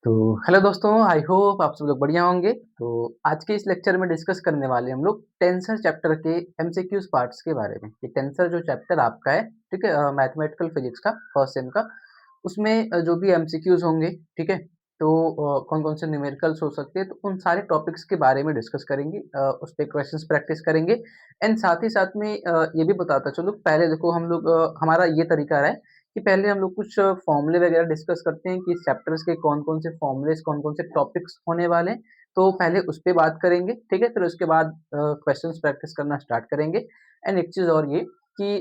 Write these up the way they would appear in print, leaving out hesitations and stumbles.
तो हेलो दोस्तों, I hope आप सब लोग बढ़िया होंगे। तो आज के इस लेक्चर में डिस्कस करने वाले हम लोग टेंसर चैप्टर के एमसीक्यूज पार्ट्स के बारे में। कि टेंसर जो चैप्टर आपका है, ठीक है, मैथमेटिकल फिजिक्स का फर्स्ट सेम का, उसमें जो भी एमसीक्यूज होंगे, ठीक है, तो कौन-कौन से न्यूमेरिकल्स हो सकते हैं, तो उन सारे टॉपिक्स के बारे में डिस्कस करेंगे। उस पे क्वेश्चंस प्रैक्टिस करेंगे एंड साथ ही साथ में ये भी बताता चलूँ, पहले देखो हम लोग हमारा ये तरीका रहा है कि पहले हम लोग कुछ फ़ॉर्मूले वगैरह डिस्कस करते हैं कि इस चैप्टर्स के कौन-कौन से फ़ॉर्मूलेज़, कौन-कौन से टॉपिक्स होने वाले हैं। तो पहले उस पे बात करेंगे, ठीक है? फिर उसके बाद क्वेश्चंस प्रैक्टिस करना स्टार्ट करेंगे। एंड एक चीज़ और ये कि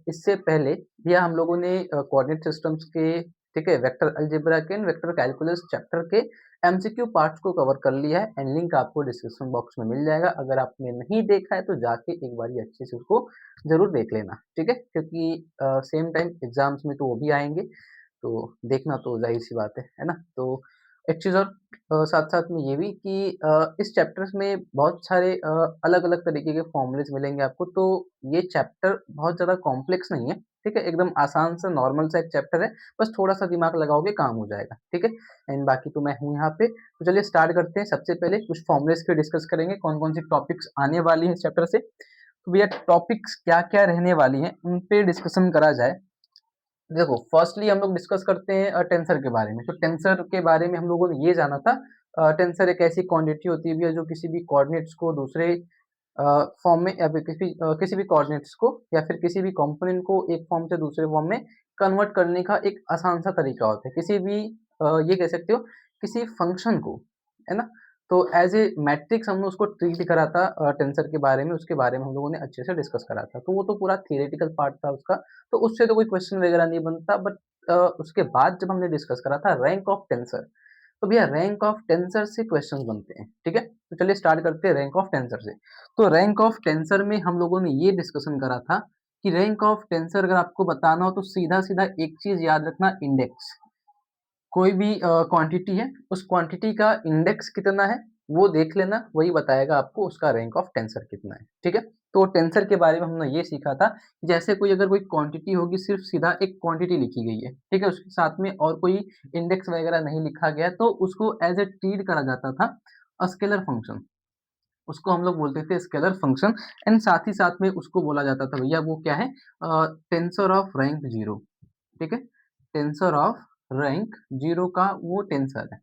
इससे पहले भैया हम लोगों ने कोऑर्डिनेट सिस्टम्स के, ठीक है, वेक्टर अलजेब्रा के एंड वेक्टर कैलकुलस चैप्टर के एमसीक्यू पार्ट्स को कवर कर लिया है एंड लिंक आपको डिस्क्रिप्शन बॉक्स में मिल जाएगा। अगर आपने नहीं देखा है तो जाके एक बारी अच्छे से उसको ज़रूर देख लेना, ठीक है? क्योंकि सेम टाइम एग्ज़ाम्स में तो वो भी आएँगे, तो देखना तो ज़ाहिर-सी बात है ना? तो एक चीज़ और साथ-साथ में ये भी कि इस चैप्टर्स में बहुत सारे अलग-अलग तरीके के फ़ॉर्मूलेज़ मिलेंगे आपको, तो ये चैप्टर बहुत ज़्यादा कॉम्प्लेक्स नहीं है, ठीक है? एकदम आसान सा नॉर्मल सा एक चैप्टर है, बस थोड़ा-सा दिमाग लगाओगे काम हो जाएगा, ठीक है? एंड बाकी तो मैं हूँ यहाँ पे, तो चलिए स्टार्ट करते हैं। सबसे पहले कुछ फ़ॉर्मूलेज़ पे डिस्कस करेंगे, कौन-कौन सी टॉपिक्स आने वाली हैं इस चैप्टर से। तो भैया टॉपिक्स क्या-क्या रहने वाली हैं, उन पे डिस्कशन करा जाए। देखो, फर्स्टली हम लोग डिस्कस करते हैं टेंसर के बारे में। तो टेंसर के बारे में हम लोगों ने ये जाना था, टेंसर एक ऐसी क्वांटिटी होती है भैया जो किसी भी कोऑर्डिनेट्स को दूसरे अ, फॉर्म में या फिर किसी भी कोऑर्डिनेट्स को या फिर किसी भी कंपोनेंट को एक फॉर्म से दूसरे फॉर्म में कन्वर्ट करने का एक आसान सा तरीका होता है। किसी भी ये कह सकते हो किसी फंक्शन को, है ना? तो एज़ ए मैट्रिक्स हमने उसको ट्रीट करा था टेंसर के बारे में, उसके बारे में हम लोगों ने अच्छे से डिस्कस करा था। तो वो तो पूरा थियरेटिकल पार्ट था उसका, तो उससे तो कोई क्वेश्चन वगैरह नहीं बनता। बट उसके बाद जब हमने डिस्कस करा था रैंक ऑफ टेंसर, तो भैया रैंक ऑफ टेंसर से क्वेश्चंस बनते हैं, ठीक है? तो चलिए स्टार्ट करते हैं रैंक ऑफ टेंसर से। तो रैंक ऑफ टेंसर में हम लोगों ने ये डिस्कशन करा था कि रैंक ऑफ टेंसर अगर आपको बताना हो तो सीधा-सीधा एक चीज़ याद रखना, इंडेक्स। कोई भी क्वांटिटी है, उस क्वांटिटी का इंडेक्स कितना है, वो देख लेना, वही बताएगा आपको उसका रैंक ऑफ टेंसर कितना है, ठीक है? तो टेंसर के बारे में हमने ये सीखा था, जैसे कोई अगर कोई क्वांटिटी होगी, सिर्फ़ सीधा एक क्वांटिटी लिखी गई है, ठीक है? उसके साथ में और कोई इंडेक्स वगैरह नहीं लिखा गया है, तो उसको एज़ अ ट्रीट करा जाता था स्केलर फंक्शन। उसको हम लोग बोलते थे स्केलर फंक्शन एंड साथ ही साथ में उसको बोला जाता था भैया वो क्या है, टेंसर ऑफ रैंक 0, ठीक है? टेंसर ऑफ रैंक 0 का वो टेंसर है,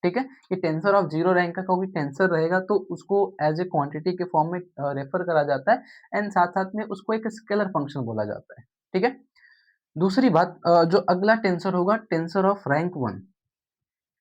ठीक है? ये टेंसर ऑफ 0 रैंक का कोई भी रहेगा तो उसको एज़ ए क्वांटिटी के फॉर्म में रेफर करा जाता है एंड साथ-साथ में उसको एक स्केलर फंक्शन बोला जाता है, ठीक है? दूसरी बात, जो अगला टेंसर होगा tensor of rank 1,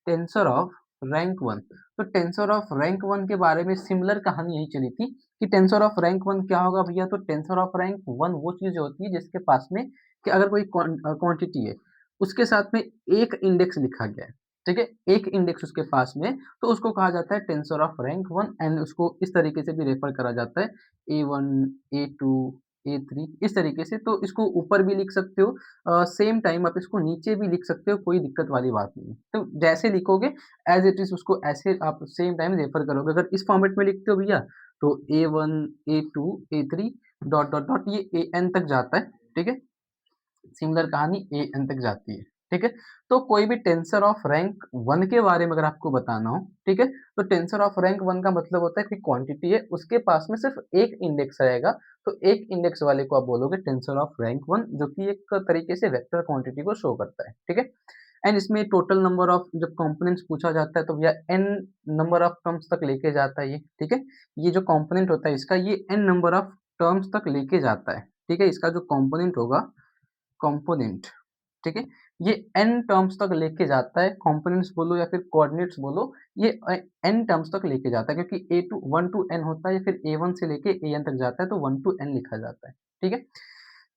tensor of rank 1। तो टेंसर ऑफ रैंक 1 के बारे में सिमिलर कहानी यही चली थी कि टेंसर ऑफ रैंक 1 क्या होगा भैया, तो टेंसर ऑफ रैंक 1 वो चीज़ होती है जिसके पास में कि अगर कोई क्वांटिटी है, उसके साथ में एक इंडेक्स लिखा गया है, ठीक है? एक इंडेक्स उसके पास में है, तो उसको कहा जाता है टेंसर ऑफ रैंक 1 एंड उसको इस तरीके से भी रेफर करा जाता है A1, A2, A3 इस तरीके से। तो इसको ऊपर भी लिख सकते हो, सेम टाइम आप इसको नीचे भी लिख सकते हो, कोई दिक्कत वाली बात नहीं है। तो जैसे लिखोगे एज़ इट इज़ उसको ऐसे आप सेम टाइम रेफर करोगे। अगर इस फॉर्मेट में लिखते हो भैया तो A1, A2, A3 dot, dot, dot ये AN तक जाता है, ठीक है? सिमिलर कहानी AN तक जाती है, ठीक है? तो कोई भी टेंसर ऑफ रैंक 1 के बारे में अगर आपको बताना हो, ठीक है? तो टेंसर ऑफ रैंक 1 का मतलब होता है कि क्वांटिटी है, उसके पास में सिर्फ़ एक इंडेक्स रहेगा, तो एक इंडेक्स वाले को आप बोलोगे टेंसर ऑफ रैंक 1, जो कि एक तरीके से वेक्टर क्वांटिटी को शो करता है, ठीक है? एंड इसमें टोटल नंबर ऑफ जब कंपोनेंट्स पूछा जाता है तो भैया n नंबर ऑफ टर्म्स तक लेके जाता है ये, ठीक है? ये जो कंपोनेंट होता है इसका, ये n नंबर ऑफ टर्म्स तक लेके जाता है, ठीक है? इसका जो कंपोनेंट होगा, कंपोनेंट, ठीक है? ये n टर्म्स तक लेके जाता है, कंपोनेंट्स बोलो या फिर कोऑर्डिनेट्स बोलो, ये n टर्म्स तक लेके जाता है क्योंकि A टू 1 टू n होता है या फिर A1 से लेके AN तक जाता है तो 1 टू n लिखा जाता है, ठीक है?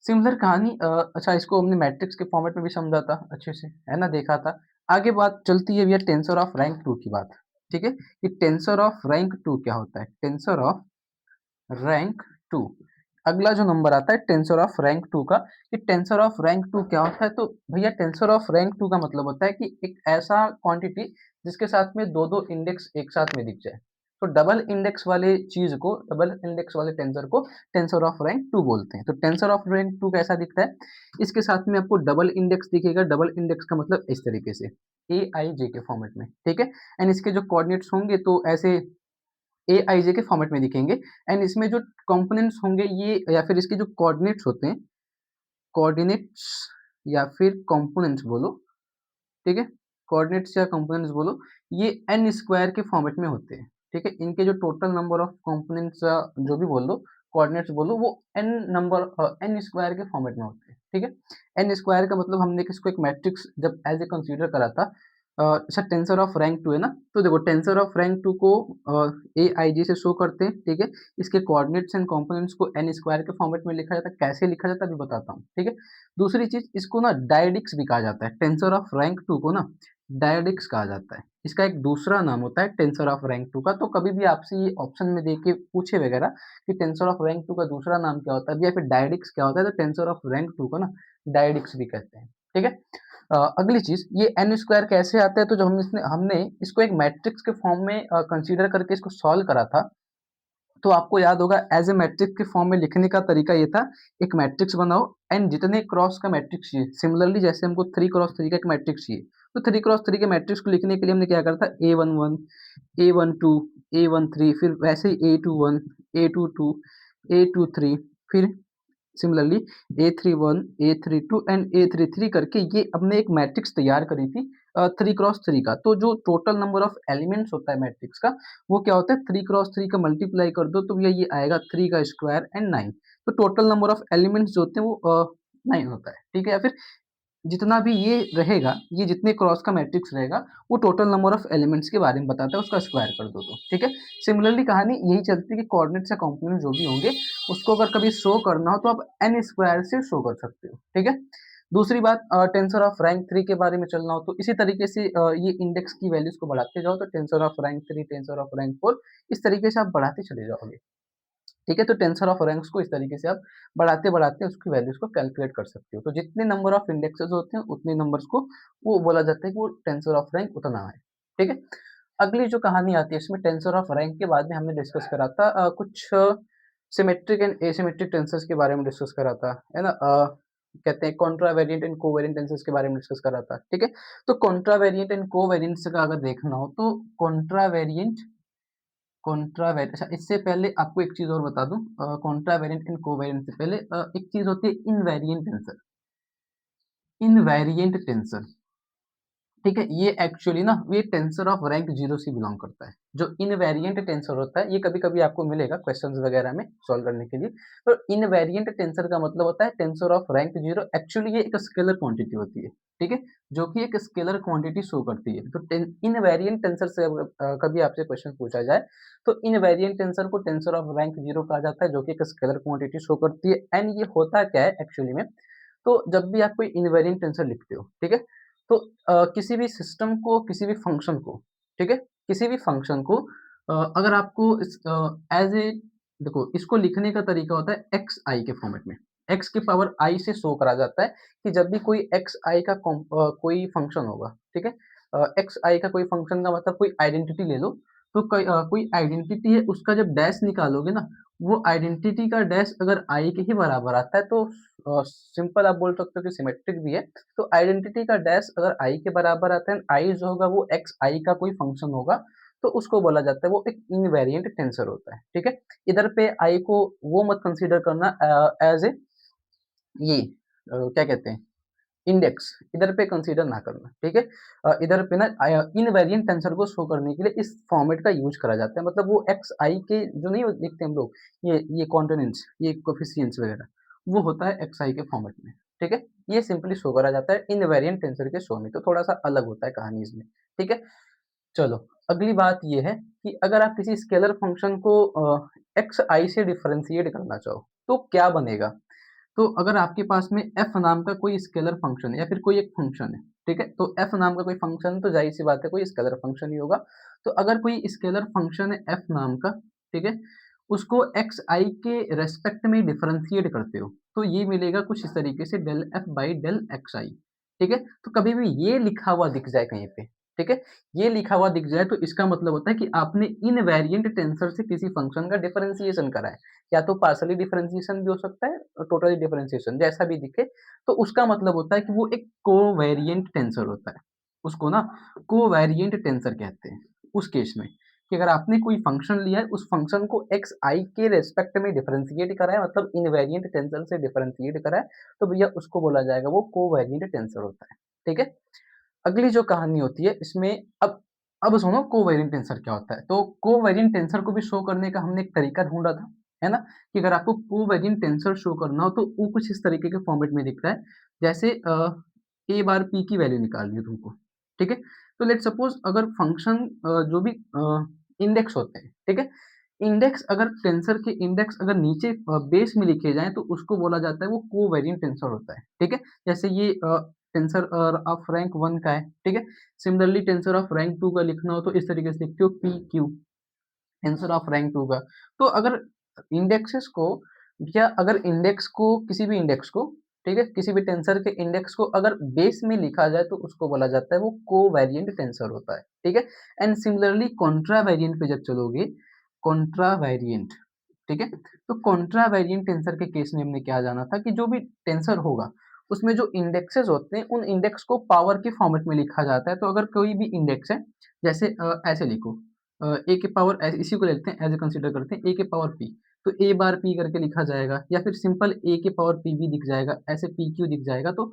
सिमिलर कहानी, अच्छा इसको हमने मैट्रिक्स के फॉर्मेट में भी समझा था अच्छे से, है ना? देखा था। आगे बात चलती है भैया टेंसर ऑफ रैंक 2 की बात, ठीक है? कि टेंसर ऑफ रैंक 2 क्या होता है? टेंसर ऑफ रैंक 2, अगला जो नंबर आता है टेंसर ऑफ रैंक 2 का, कि टेंसर ऑफ रैंक 2 क्या होता है? तो भैया टेंसर ऑफ रैंक 2 का मतलब होता है कि एक ऐसा क्वांटिटी जिसके साथ में 2-2 इंडेक्स एक साथ में दिख जाए, तो डबल इंडेक्स वाले चीज़ को, डबल इंडेक्स वाले टेंसर को टेंसर ऑफ रैंक 2 बोलते हैं। तो टेंसर ऑफ रैंक 2 कैसा दिखता है? इसके साथ में आपको डबल इंडेक्स दिखेगा। डबल इंडेक्स का मतलब इस तरीके से एआईजे के फॉर्मेट में, ठीक है? एंड इसके जो कोऑर्डिनेट्स होंगे तो ऐसे एआईजे के फॉर्मेट में दिखेंगे। एंड इसमें जो कंपोनेंट्स होंगे ये, या फिर इसके जो कोऑर्डिनेट्स होते हैं, कोऑर्डिनेट्स या फिर कंपोनेंट्स बोलो, ठीक है? कोऑर्डिनेट्स या कंपोनेंट्स बोलो, ये एन स्क्वायर के फॉर्मेट में होते हैं, ठीक है? इनके जो टोटल नंबर ऑफ कंपोनेंट्स, जो भी बोल लो, कोऑर्डिनेट्स बोलो, वो एन स्क्वायर के फॉर्मेट में होते हैं, ठीक है? एन स्क्वायर का मतलब हमने किसको एक मैट्रिक्स जब एज ए कंसीडर करा था, अच्छा टेंसर ऑफ रैंक 2 है ना, तो देखो टेंसर ऑफ रैंक 2 को एआईजी से शो करते हैं, ठीक है? इसके कोऑर्डिनेट्स एंड कंपोनेंट्स को एन स्क्वायर के फॉर्मेट में लिखा जाता है। कैसे लिखा जाता है अभी बताता हूँ, ठीक है? दूसरी चीज़, इसको ना डायडिक्स भी कहा जाता है। टेंसर ऑफ रैंक 2 को ना डायडिक्स कहा जाता है। इसका एक दूसरा नाम होता है टेंसर ऑफ रैंक 2 का। तो कभी भी आपसे ये ऑप्शन में दे के पूछे वगैरह कि टेंसर ऑफ रैंक 2 का दूसरा नाम क्या होता है या फिर डायडिक्स क्या होता है, तो टेंसर ऑफ रैंक 2 को ना डायडिक्स भी कहते हैं, ठीक है? अगली चीज़, ये एन स्क्वायर कैसे आता है, तो जब हमने इसको एक मैट्रिक्स के फॉर्म में कंसीडर करके इसको सॉल्व करा था, तो आपको याद होगा एज ए मैट्रिक्स के फॉर्म में लिखने का तरीका ये था, एक मैट्रिक्स बनाओ एंड जितने क्रॉस का मैट्रिक्स चाहिए, सिमिलरली जैसे हमको 3 क्रॉस 3 का एक मैट्रिक्स चाहिए, तो 3 क्रॉस 3 के मैट्रिक्स को लिखने के लिए हमने क्या करा था, A11, A12, A13, फिर वैसे ही A21, A22, A23, फिर similarly A31, A32 and A33 करके ये हमने एक मैट्रिक्स तैयार करी थी 3 क्रॉस 3 का। तो जो टोटल नंबर ऑफ एलिमेंट्स होता है मैट्रिक्स का, वो क्या होता है, 3 क्रॉस 3 का मल्टीप्लाई कर दो तो भैया ये आएगा 3 का स्क्वायर एंड 9। तो टोटल नंबर ऑफ एलिमेंट्स जो होते हैं वो 9 होता है, ठीक है? या फिर जितना भी ये रहेगा, ये जितने क्रॉस का मैट्रिक्स रहेगा, वो टोटल नंबर ऑफ एलिमेंट्स के बारे में बताता है, उसका स्क्वायर कर दो तो, ठीक है? सिमिलरली कहानी यही चलती है कि कोऑर्डिनेट्स या कंपोनेंट जो भी होंगे, उसको अगर कभी शो करना हो तो आप एन स्क्वायर से शो कर सकते हो, ठीक है? दूसरी बात, टेंसर ऑफ रैंक 3 के बारे में चलना हो तो इसी तरीके से ये इंडेक्स की वैल्यूज़ को बढ़ाते जाओ, तो tensor of rank 3, tensor of rank 4, इस तरीके से आप बढ़ाते चले जाओगे। ठीक है? तो टेंसर ऑफ रैंक्स को इस तरीके से आप बढ़ाते-बढ़ाते उसकी वैल्यूज़ को कैलकुलेट कर सकते हो। तो जितने नंबर ऑफ इंडेक्सेस होते हैं, उतने नंबर्स को वो बोला जाता है कि वो टेंसर ऑफ रैंक उतना है। ठीक है? अगली जो कहानी आती है इसमें टेंसर ऑफ रैंक के बाद में हमने डिस्कस करा था कुछ सिमेट्रिक एंड एसिमेट्रिक टेंसर्स के बारे में डिस्कस करा था, है ना? कहते हैं कॉन्ट्रावेरिएंट एंड कोवेरिएंट टेंसर्स के बारे में डिस्कस करा था। ठीक है? तो कॉन्ट्रावेरिएंट एंड कोवेरिएंट का अगर देखना हो तो कॉन्ट्रावेरिएंट, अच्छा इससे पहले आपको एक चीज़ और बता दूँ, कॉन्ट्रावेरिएंट एंड कोवेरिएंट से पहले एक चीज़ होती है इनवेरिएंट टेंसर। इनवेरिएंट टेंसर, ठीक है? ये एक्चुअली ना ये टेंसर ऑफ रैंक 0 से बिलॉन्ग करता है। जो इनवेरिएंट टेंसर होता है, ये कभी-कभी आपको मिलेगा क्वेश्चंस वगैरह में सॉल्व करने के लिए। तो इनवेरिएंट टेंसर का मतलब होता है टेंसर ऑफ रैंक 0। एक्चुअली ये एक स्केलर क्वांटिटी होती है, ठीक है? जो कि एक स्केलर क्वांटिटी शो करती है। तो इनवेरिएंट टेंसर से कभी आपसे क्वेश्चन पूछा जाए, तो इनवेरिएंट टेंसर को टेंसर ऑफ रैंक 0 कहा जाता है, जो कि एक स्केलर क्वांटिटी शो करती है। एंड ये होता क्या है एक्चुअली में, तो जब भी आप कोई इनवेरिएंट टेंसर लिखते हो, ठीक है? तो किसी भी सिस्टम को, किसी भी फंक्शन को, ठीक है? किसी भी फंक्शन को अगर आपको एज़ ए, देखो इसको लिखने का तरीका होता है xi के फॉर्मेट में। x की पावर i से शो करा जाता है कि जब भी कोई xi का कोई फंक्शन होगा, ठीक है? xi का कोई फंक्शन का मतलब कोई आइडेंटिटी ले लो, तो कोई आइडेंटिटी है उसका जब डैश निकालोगे ना, वो आइडेंटिटी का डैश अगर i के ही बराबर आता है तो सिंपल आप बोल सकते हो कि सिमेट्रिक भी है। तो आइडेंटिटी का डैश अगर i के बराबर आता है, i जो होगा वो xi का कोई फंक्शन होगा, तो उसको बोला जाता है वो एक इनवेरिएंट टेंसर होता है, ठीक है? इधर पे i को वो मत कंसीडर करना एज़ ए ये क्या कहते हैं, इंडेक्स, इधर पे कंसीडर ना करना, ठीक है? इधर पे ना इनवेरिएंट टेंसर को शो करने के लिए इस फॉर्मेट का यूज़ करा जाता है। मतलब वो xi के जो नहीं लिखते हम लोग, ये कॉन्टिनेंट्स, ये कोएफ़िशिएंट्स वगैरह, वो होता है xi के फॉर्मेट में, ठीक है? ये सिंपली शो करा जाता है इनवेरिएंट टेंसर के शो में, तो थोड़ा-सा अलग होता है कहानी इसमें, ठीक है? चलो, अगली बात ये है कि अगर आप किसी स्केलर फंक्शन को xi से डिफरेंशिएट करना चाहो, तो क्या बनेगा? तो अगर आपके पास में f नाम का कोई स्केलर फंक्शन है या फिर कोई एक फंक्शन है, ठीक है? तो f नाम का कोई फंक्शन है तो ज़ाहिर-सी बात है कोई स्केलर फंक्शन ही होगा। तो अगर कोई स्केलर फंक्शन है f नाम का, ठीक है? उसको xi के रिस्पेक्ट में डिफरेंशिएट करते हो, तो ये मिलेगा कुछ इस तरीके से del f by del xi, ठीक है? तो कभी भी ये लिखा हुआ दिख जाए कहीं पे, ठीक है? ये लिखा हुआ दिख जाए तो इसका मतलब होता है कि आपने इनवेरिएंट टेंसर से किसी फंक्शन का डिफरेंशिएशन करा है। या तो पार्शियली डिफरेंशिएशन भी हो सकता है और टोटली डिफरेंशिएशन जैसा भी दिखे, तो उसका मतलब होता है कि वो एक कोवेरिएंट टेंसर होता है। उसको ना कोवेरिएंट टेंसर कहते हैं, उस केस में कि अगर आपने कोई फंक्शन लिया है, उस फंक्शन को xi के रिस्पेक्ट में डिफरेंशिएट करा है मतलब इनवेरिएंट टेंसर से डिफरेंशिएट करा है, तो भैया उसको बोला जाएगा वो कोवेरिएंट टेंसर होता है। ठीक है? अगली जो कहानी होती है इसमें अब सुनो कोवेरिएंट टेंसर क्या होता है। तो कोवेरिएंट टेंसर को भी शो करने का हमने एक तरीका ढूँढा था, है ना? कि अगर आपको कोवेरिएंट टेंसर शो करना हो तो वो कुछ इस तरीके के फॉर्मेट में दिखता है। जैसे a बार p की वैल्यू निकालनी है तुमको, ठीक है? तो लेट्स सपोज़ अगर फंक्शन जो भी इंडेक्स होते हैं, ठीक है? इंडेक्स अगर टेंसर के इंडेक्स अगर नीचे बेस में लिखे जाएँ तो उसको बोला जाता है वो कोवेरिएंट टेंसर होता है, ठीक है? जैसे ये टेंसर ऑफ रैंक 1 का है, ठीक है? सिमिलरली टेंसर ऑफ रैंक 2 का लिखना हो तो इस तरीके से लिखते हो PQ, टेंसर ऑफ रैंक 2 का। तो अगर इंडेक्सेस को या अगर इंडेक्स को किसी भी इंडेक्स को, ठीक है? किसी भी टेंसर के इंडेक्स को अगर बेस में लिखा जाए तो उसको बोला जाता है वो कोवेरिएंट टेंसर होता है, ठीक है? एंड सिमिलरली कॉन्ट्रा वेरिएंट पे जब चलोगे, कॉन्ट्रा वेरिएंट, ठीक है? तो कॉन्ट्रा वेरिएंट टेंसर के केस में हमने क्या जाना था कि जो भी टेंसर होगा, उसमें जो इंडेक्सेस होते हैं, उन इंडेक्स को पावर के फॉर्मेट में लिखा जाता है। तो अगर कोई भी इंडेक्स है, जैसे ऐसे लिखो ए के पावर इसी को लेते हैं एज़ ए कंसीडर करते हैं ए के पावर पी, तो ए बार पी करके लिखा जाएगा या फिर सिंपल ए के पावर पी भी दिख जाएगा, ऐसे पी क्यू दिख जाएगा। तो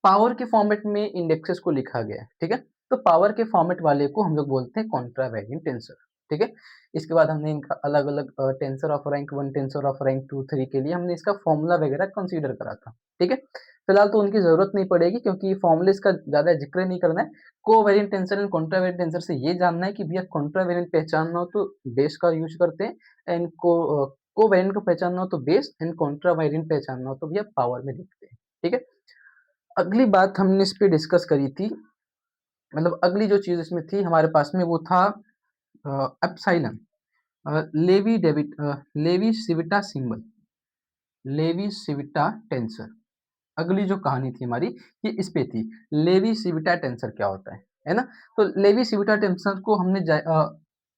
पावर के फॉर्मेट में इंडेक्सेस को लिखा गया है, ठीक है? तो पावर के फॉर्मेट वाले को हम लोग बोलते हैं कॉन्ट्रा वेरिएंट टेंसर, ठीक है? इसके बाद हमने इनका अलग-अलग tensor of rank 1, tensor of rank 2, 3 के लिए हमने इसका फ़ॉर्मूला वगैरह कंसीडर करा था, ठीक है? फिलहाल तो उनकी ज़रूरत नहीं पड़ेगी क्योंकि फ़ॉर्मूलेस का ज़्यादा ज़िक्र नहीं करना है। Covariant tensor and Contra variant tensor से ये जानना है कि भैया कॉन्ट्रा वेरिएंट पहचानना हो तो बेस का यूज़ करते हैं एंड कोवेरिएंट को पहचानना हो तो बेस एंड कॉन्ट्रा वेरिएंट पहचानना हो तो भैया पावर में लिखते हैं, ठीक है? अगली बात हमने इस पे डिस्कस करी थी, मतलब अगली जो चीज़ इसमें थी हमारे पास में वो था epsilon, Levi Civita symbol, Levi Civita tensor. अगली जो कहानी थी हमारी ये इस पे थी, लेवी सिविटा टेंसर क्या होता है ना? तो लेवी सिविटा टेंसर को हमने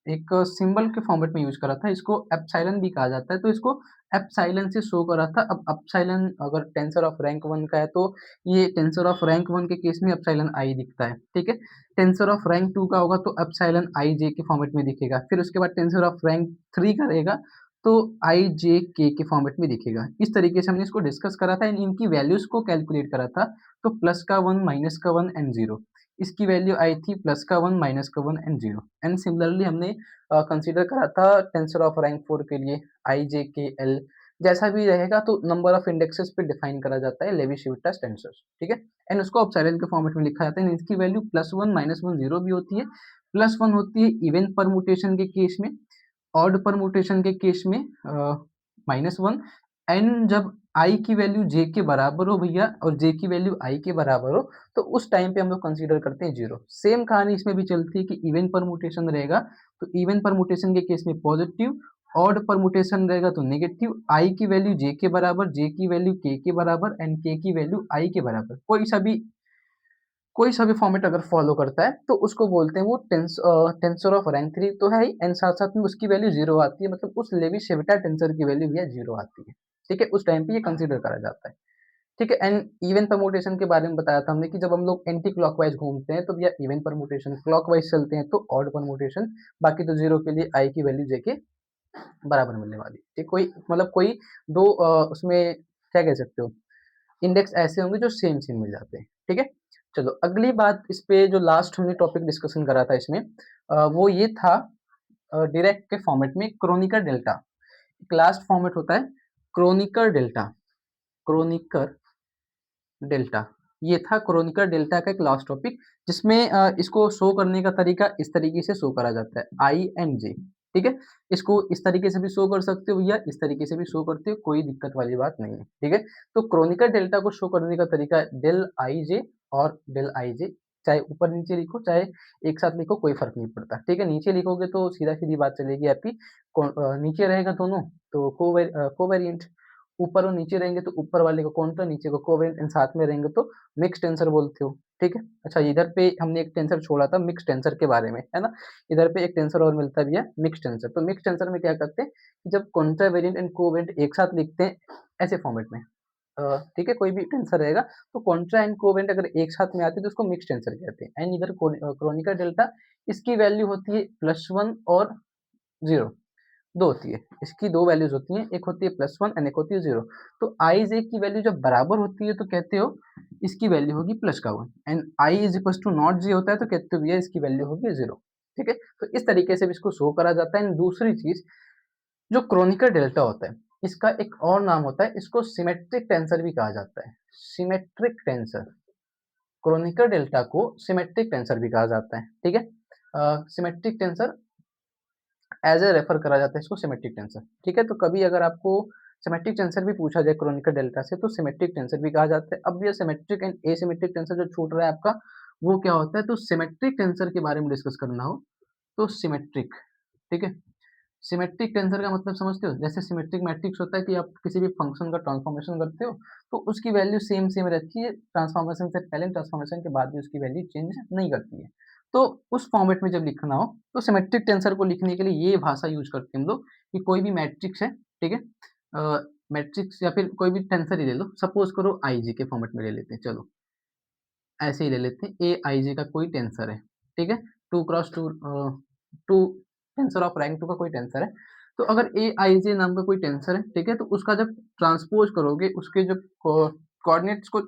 एक सिंबल के फॉर्मेट में यूज़ करा था, इसको एप्सिलॉन भी कहा जाता है, तो इसको एप्सिलॉन से शो करा था। अब एप्सिलॉन अगर टेंसर ऑफ रैंक 1 का है तो ये टेंसर ऑफ रैंक 1 के केस में एप्सिलॉन i दिखता है, ठीक है? टेंसर ऑफ रैंक 2 का होगा तो एप्सिलॉन ij के फॉर्मेट में दिखेगा, फिर उसके बाद टेंसर ऑफ रैंक 3 का रहेगा तो IJK के फॉर्मेट में दिखेगा। इस तरीके से हमने इसको डिस्कस करा था एंड इनकी वैल्यूज़ को कैलकुलेट करा था। तो प्लस का 1, माइनस का 1 एंड 0। इसकी वैल्यू आई थी प्लस का 1, माइनस का 1 एंड 0 एंड सिमिलरली हमने कंसीडर करा था टेंसर ऑफ रैंक 4 के लिए IJKL जैसा भी रहेगा तो नंबर ऑफ इंडेक्सेस पे डिफाइन करा जाता है लेवी-सिविटा टेंसर्स, ठीक है? एंड उसको एप्सिलॉन के फॉर्मेट में लिखा जाता है एंड इसकी वैल्यू प्लस 1, माइनस 1, 0 भी होती है। प्लस 1 होती है इवन परम्यूटेशन के केस में, ऑड परम्यूटेशन के केस में -1 एंड जब i की वैल्यू j के बराबर हो भैया और j की वैल्यू i के बराबर हो, तो उस टाइम पे हम लोग कंसीडर करते हैं 0। सेम कहानी इसमें भी चलती है कि इवन परम्यूटेशन रहेगा, तो इवन परम्यूटेशन के केस में पॉजिटिव, ऑड परम्यूटेशन रहेगा तो नेगेटिव, i की वैल्यू j के बराबर, j की वैल्यू k के बराबर एंड k की वैल्यू i के बराबर। कोई सा भी फॉर्मेट अगर फॉलो करता है तो उसको बोलते हैं वो टेंसर ऑफ रैंक 3 तो है ही एंड साथ-साथ में उसकी वैल्यू 0 आती है, मतलब उस लेवी-सिविटा टेंसर की वैल्यू भैया 0 आती है। ठीक है? उस टाइम पे ये कंसीडर करा जाता है। ठीक है? एंड इवन परम्यूटेशन के बारे में बताया था हमने कि जब हम लोग एंटी क्लॉकवाइज़ घूमते हैं तो भैया इवन परम्यूटेशन, क्लॉकवाइज़ चलते हैं तो ऑड परम्यूटेशन, बाकी तो 0 के लिए i की वैल्यू j के बराबर मिलने वाली है। ठीक, कोई मतलब कोई 2 उसमें क्या कह सकते हो इंडेक्स ऐसे होंगे जो सेम सेम मिल जाते हैं, ठीक है? चलो अगली बात इस पे जो लास्ट हमने टॉपिक डिस्कशन करा था इसमें वो ये था डायरेक्ट के फॉर्मेट में क्रोनिकर डेल्टा। एक लास्ट फॉर्मेट होता है क्रोनिकर डेल्टा, क्रोनिकर डेल्टा। ये था क्रोनिकर डेल्टा का एक लास्ट टॉपिक जिसमें इसको शो करने का तरीका इस तरीके से शो करा जाता है आई एंड जे, ठीक है? इसको इस तरीके से भी शो कर सकते हो या इस तरीके से भी शो करते हो, कोई दिक्कत वाली बात नहीं है, ठीक है? तो क्रोनिकर डेल्टा को शो करने का तरीका है डेल आई जे और डेल आई जे, चाहे ऊपर-नीचे लिखो, चाहे एक साथ लिखो, कोई फ़र्क नहीं पड़ता, ठीक है? नीचे लिखोगे तो सीधा-सीधी बात चलेगी आपकी नीचे रहेगा दोनों तो कोवेरिएंट, ऊपर और नीचे रहेंगे तो ऊपर वाले को कॉन्ट्रा, नीचे को कोवेरिएंट एंड साथ में रहेंगे तो मिक्स्ड टेंसर बोलते हो, ठीक है? अच्छा, इधर पे हमने एक टेंसर छोड़ा था मिक्स टेंसर के बारे में, है ना? इधर पे एक टेंसर और मिलता भी है मिक्स टेंसर। तो मिक्स टेंसर में क्या करते हैं कि जब कॉन्ट्रावेरिएंट एंड कोवेरिएंट एक साथ लिखते हैं ऐसे फॉर्मेट में, ठीक है? कोई भी टेंसर रहेगा तो कॉन्ट्रा एंड कोवेरिएंट अगर एक साथ में आते हैं तो उसको मिक्स टेंसर कहते हैं। एंड इधर क्रोनिकल डेल्टा, इसकी वैल्यू होती है +1 और 0, 2 होती है। इसकी 2 वैल्यूज़ होती हैं, एक होती है +1 एंड एक होती है 0। तो i j की वैल्यू जब बराबर होती है तो कहते हो इसकी वैल्यू होगी प्लस का 1, and i is equals to not j होता है तो कहते हो भैया इसकी वैल्यू होगी 0। ठीक है? तो इस तरीके से भी इसको शो करा जाता है। एंड दूसरी चीज़, जो क्रोनिकल डेल्टा होता है, इसका एक और नाम होता है, इसको सिमेट्रिक टेंसर भी कहा जाता है। सिमेट्रिक टेंसर, क्रोनिकल डेल्टा को सिमेट्रिक टेंसर भी कहा जाता है। ठीक है? Symmetric tensor as a refer करा जाता है इसको सिमेट्रिक टेंसर। ठीक है? तो कभी अगर आपको सिमेट्रिक टेंसर भी पूछा जाए क्रोनिकल डेल्टा से तो सिमेट्रिक टेंसर भी कहा जाता है। अब ये सिमेट्रिक एंड एसिमेट्रिक टेंसर जो छूट रहा है आपका, वो क्या होता है? तो सिमेट्रिक टेंसर के बारे में डिस्कस करना हो तो सिमेट्रिक, ठीक है? सिमेट्रिक टेंसर का मतलब समझते हो? जैसे सिमेट्रिक मैट्रिक्स होता है कि आप किसी भी फंक्शन का ट्रांसफॉर्मेशन करते हो, तो उसकी वैल्यू सेम सेम रहती है, ट्रांसफॉर्मेशन से पहले, ट्रांसफॉर्मेशन के बाद भी उसकी वैल्यू चेंज नहीं करती है। तो उस फॉर्मेट में जब लिखना हो, तो सिमेट्रिक टेंसर को लिखने के लिए ये भाषा यूज़ करते हैं हम लोग कि कोई भी मैट्रिक्स है, ठीक है? मैट्रिक्स या फिर कोई भी टेंसर ही ले लो, सपोज़ करो आईजी के फॉर्मेट में ले लेते हैं, चलो, ऐसे ही ले लेते हैं, एआईजी का कोई टेंसर है, ठीक है? 2 क्रॉस 2 2 टेंसर ऑफ रैंक 2 का कोई टेंसर है। तो अगर एआईजे नाम का कोई टेंसर है, ठीक है? तो उसका जब ट्रांसपोज़ करोगे, उसके जो कोऑर्डिनेट्स को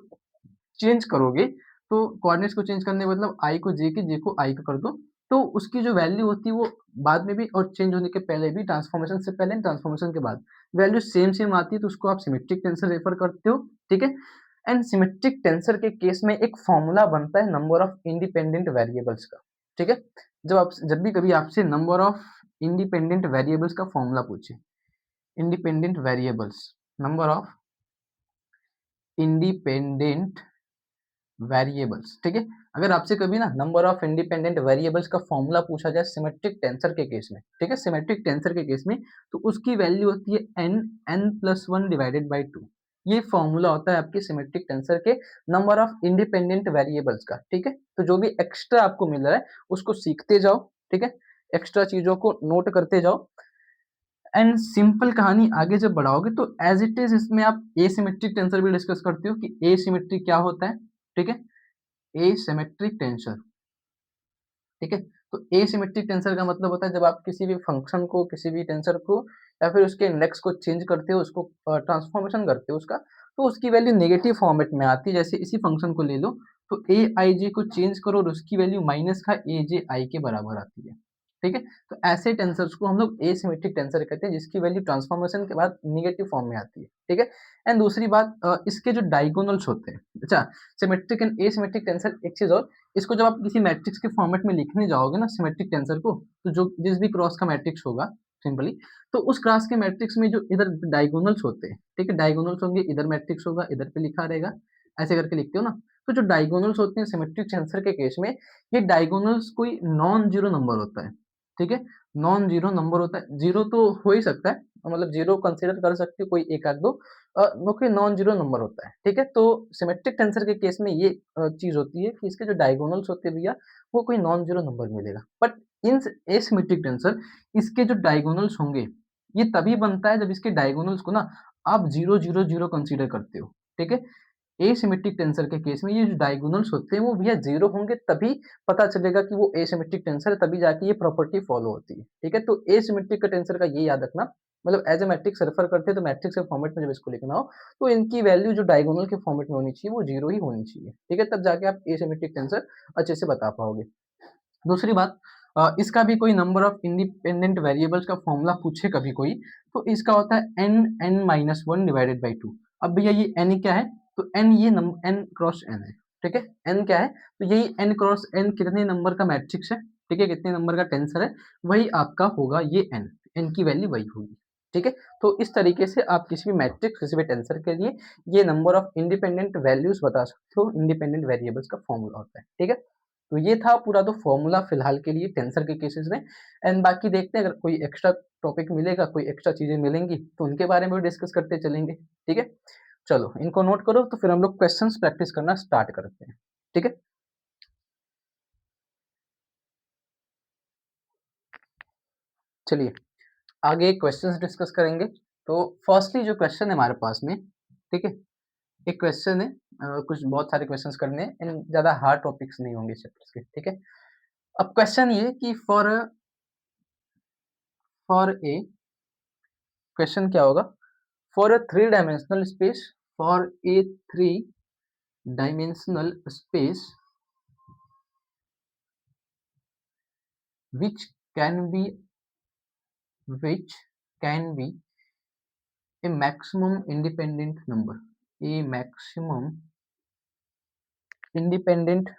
चेंज करोगे, तो कोऑर्डिनेट्स को चेंज करने का मतलब आई को जे को आई का कर दो, तो उसकी जो वैल्यू होती है वो बाद में भी और चेंज होने के पहले भी, ट्रांसफॉर्मेशन से पहले एंड ट्रांसफॉर्मेशन के बाद वैल्यू सेम सेम आती है, तो उसको आप सिमेट्रिक टेंसर रेफर करते हो, ठीक है? एंड सिमेट्रिक टेंसर के केस में एक फॉर्मूला बनता है नंबर ऑफ इंडिपेंडेंट वेरिएबल्स का, ठीक है? जब भी कभी आपसे नंबर ऑफ इंडिपेंडेंट वेरिएबल्स का फॉर्मूला पूछे, independent variables, number of independent variables, ठीक है? अगर आपसे कभी ना नंबर ऑफ इंडिपेंडेंट वेरिएबल्स का फॉर्मूला पूछा जाए सिमेट्रिक टेंसर के केस में, ठीक है? सिमेट्रिक टेंसर के केस में तो उसकी वैल्यू होती है n+1 डिवाइडेड बाय 2। ये फॉर्मूला होता है आपके सिमेट्रिक टेंसर के नंबर ऑफ इंडिपेंडेंट वेरिएबल्स का, ठीक है? तो जो भी एक्स्ट्रा आपको मिल रहा है उसको सीखते जाओ, ठीक है? एक्स्ट्रा चीज़ों को नोट करते जाओ एंड सिंपल कहानी आगे जब बढ़ाओगे तो एज़ इट इज़ इसमें आप एसिमेट्रिक टेंसर भी डिस्कस करते हो कि एसिमेट्रिक क्या होता है, ठीक है? एसिमेट्रिक टेंसर, ठीक है? तो एसिमेट्रिक टेंसर का मतलब होता है जब आप किसी भी फंक्शन को, किसी भी टेंसर को या फिर उसके इंडेक्स को चेंज करते हो, उसको ट्रांसफॉर्मेशन करते हो उसका, तो उसकी वैल्यू नेगेटिव फॉर्मेट में आती है। जैसे इसी फंक्शन को ले लो, तो एआईजे को चेंज करो और उसकी वैल्यू माइनस का एजेआई के बराबर आती है, ठीक है? तो ऐसे टेंसर्स को हम लोग एसिमेट्रिक टेंसर कहते हैं जिसकी वैल्यू ट्रांसफॉर्मेशन के बाद नेगेटिव फॉर्म में आती है, ठीक है? एंड दूसरी बात, इसके जो डायगोनल्स होते हैं, अच्छा, सिमेट्रिक एंड एसिमेट्रिक टेंसर, एक चीज़ और, इसको जब आप किसी मैट्रिक्स के फॉर्मेट में लिखने जाओगे ना सिमेट्रिक टेंसर को, तो जो जिस भी क्रॉस का मैट्रिक्स होगा सिंपली, तो उस क्रॉस के मैट्रिक्स में जो इधर डायगोनल्स होते हैं, ठीक है? डायगोनल्स होंगे, इधर मैट्रिक्स होगा, इधर पे लिखा रहेगा, ऐसे करके लिखते हो ना? तो जो डायगोनल्स होते हैं सिमेट्रिक टेंसर के केस में, ये डायगोनल्स कोई नॉन ज़ीरो नंबर होता है, ठीक है? नॉन ज़ीरो नंबर होता है, ज़ीरो तो हो ही सकता है, मतलब ज़ीरो कंसीडर कर सकते हो कोई 1 आध 2, वो कोई नॉन ज़ीरो नंबर होता है, ठीक है? तो सिमेट्रिक टेंसर के केस में ये चीज़ होती है कि इसके जो डायगोनल्स होते हैं भैया, वो कोई नॉन ज़ीरो नंबर मिलेगा। बट इन एसिमेट्रिक टेंसर, इसके जो डायगोनल्स होंगे, ये तभी बनता है जब इसके डायगोनल्स को ना आप 0, 0, 0 कंसीडर करते हो, ठीक है? एसिमेट्रिक टेंसर के केस में ये जो डायगोनल्स होते हैं वो भैया 0 होंगे तभी पता चलेगा कि वो एसिमेट्रिक टेंसर है, तभी जाके ये प्रॉपर्टी फॉलो होती है, ठीक है? तो एसिमेट्रिक का टेंसर का ये याद रखना, मतलब एज़ अ मैट्रिक्स रेफर करते हैं तो मैट्रिक्स के फॉर्मेट में जब इसको लिखना हो, तो इनकी वैल्यू जो डायगोनल के फॉर्मेट में होनी चाहिए वो 0 ही होनी चाहिए, ठीक है? तब जाके आप एसिमेट्रिक टेंसर अच्छे से बता पाओगे। दूसरी बात, इसका भी कोई नंबर ऑफ इंडिपेंडेंट वेरिएबल्स का फॉर्मूला पूछे कभी कोई, तो इसका होता है n(n-1) डिवाइडेड बाय 2। अब भैया ये n क्या है? तो n ये n क्रॉस n है, ठीक है? n क्या है? तो यही n क्रॉस n कितने नंबर का मैट्रिक्स है, ठीक है? कितने नंबर का टेंसर है, वही आपका होगा ये n की वैल्यू वही होगी, ठीक है? तो इस तरीके से आप किसी भी मैट्रिक्स, किसी भी टेंसर के लिए ये नंबर ऑफ इंडिपेंडेंट वैल्यूज़ बता सकते हो, इंडिपेंडेंट वेरिएबल्स का फॉर्मूला होता है, ठीक है? तो ये था पूरा तो फॉर्मूला फिलहाल के लिए टेंसर के केसेस में, एंड बाकी देखते हैं अगर कोई एक्स्ट्रा टॉपिक मिलेगा, कोई एक्स्ट्रा चीज़ें मिलेंगी तो उनके बारे में भी डिस्कस करते चलेंगे, ठीक है? चलो इनको नोट करो तो फिर हम लोग क्वेश्चंस प्रैक्टिस करना स्टार्ट करते हैं, ठीक है? चलिए आगे क्वेश्चंस डिस्कस करेंगे। तो फर्स्टली जो क्वेश्चन है हमारे पास में, ठीक है? एक क्वेश्चन है, कुछ बहुत सारे क्वेश्चंस करने हैं एंड ज़्यादा हार्ड टॉपिक्स नहीं होंगे इस चैप्टर्स के, ठीक है? अब क्वेश्चन ये है कि फॉर ए क्वेश्चन क्या होगा? For a three dimensional space, for a three dimensional space which can be which can be a maximum independent number, a maximum independent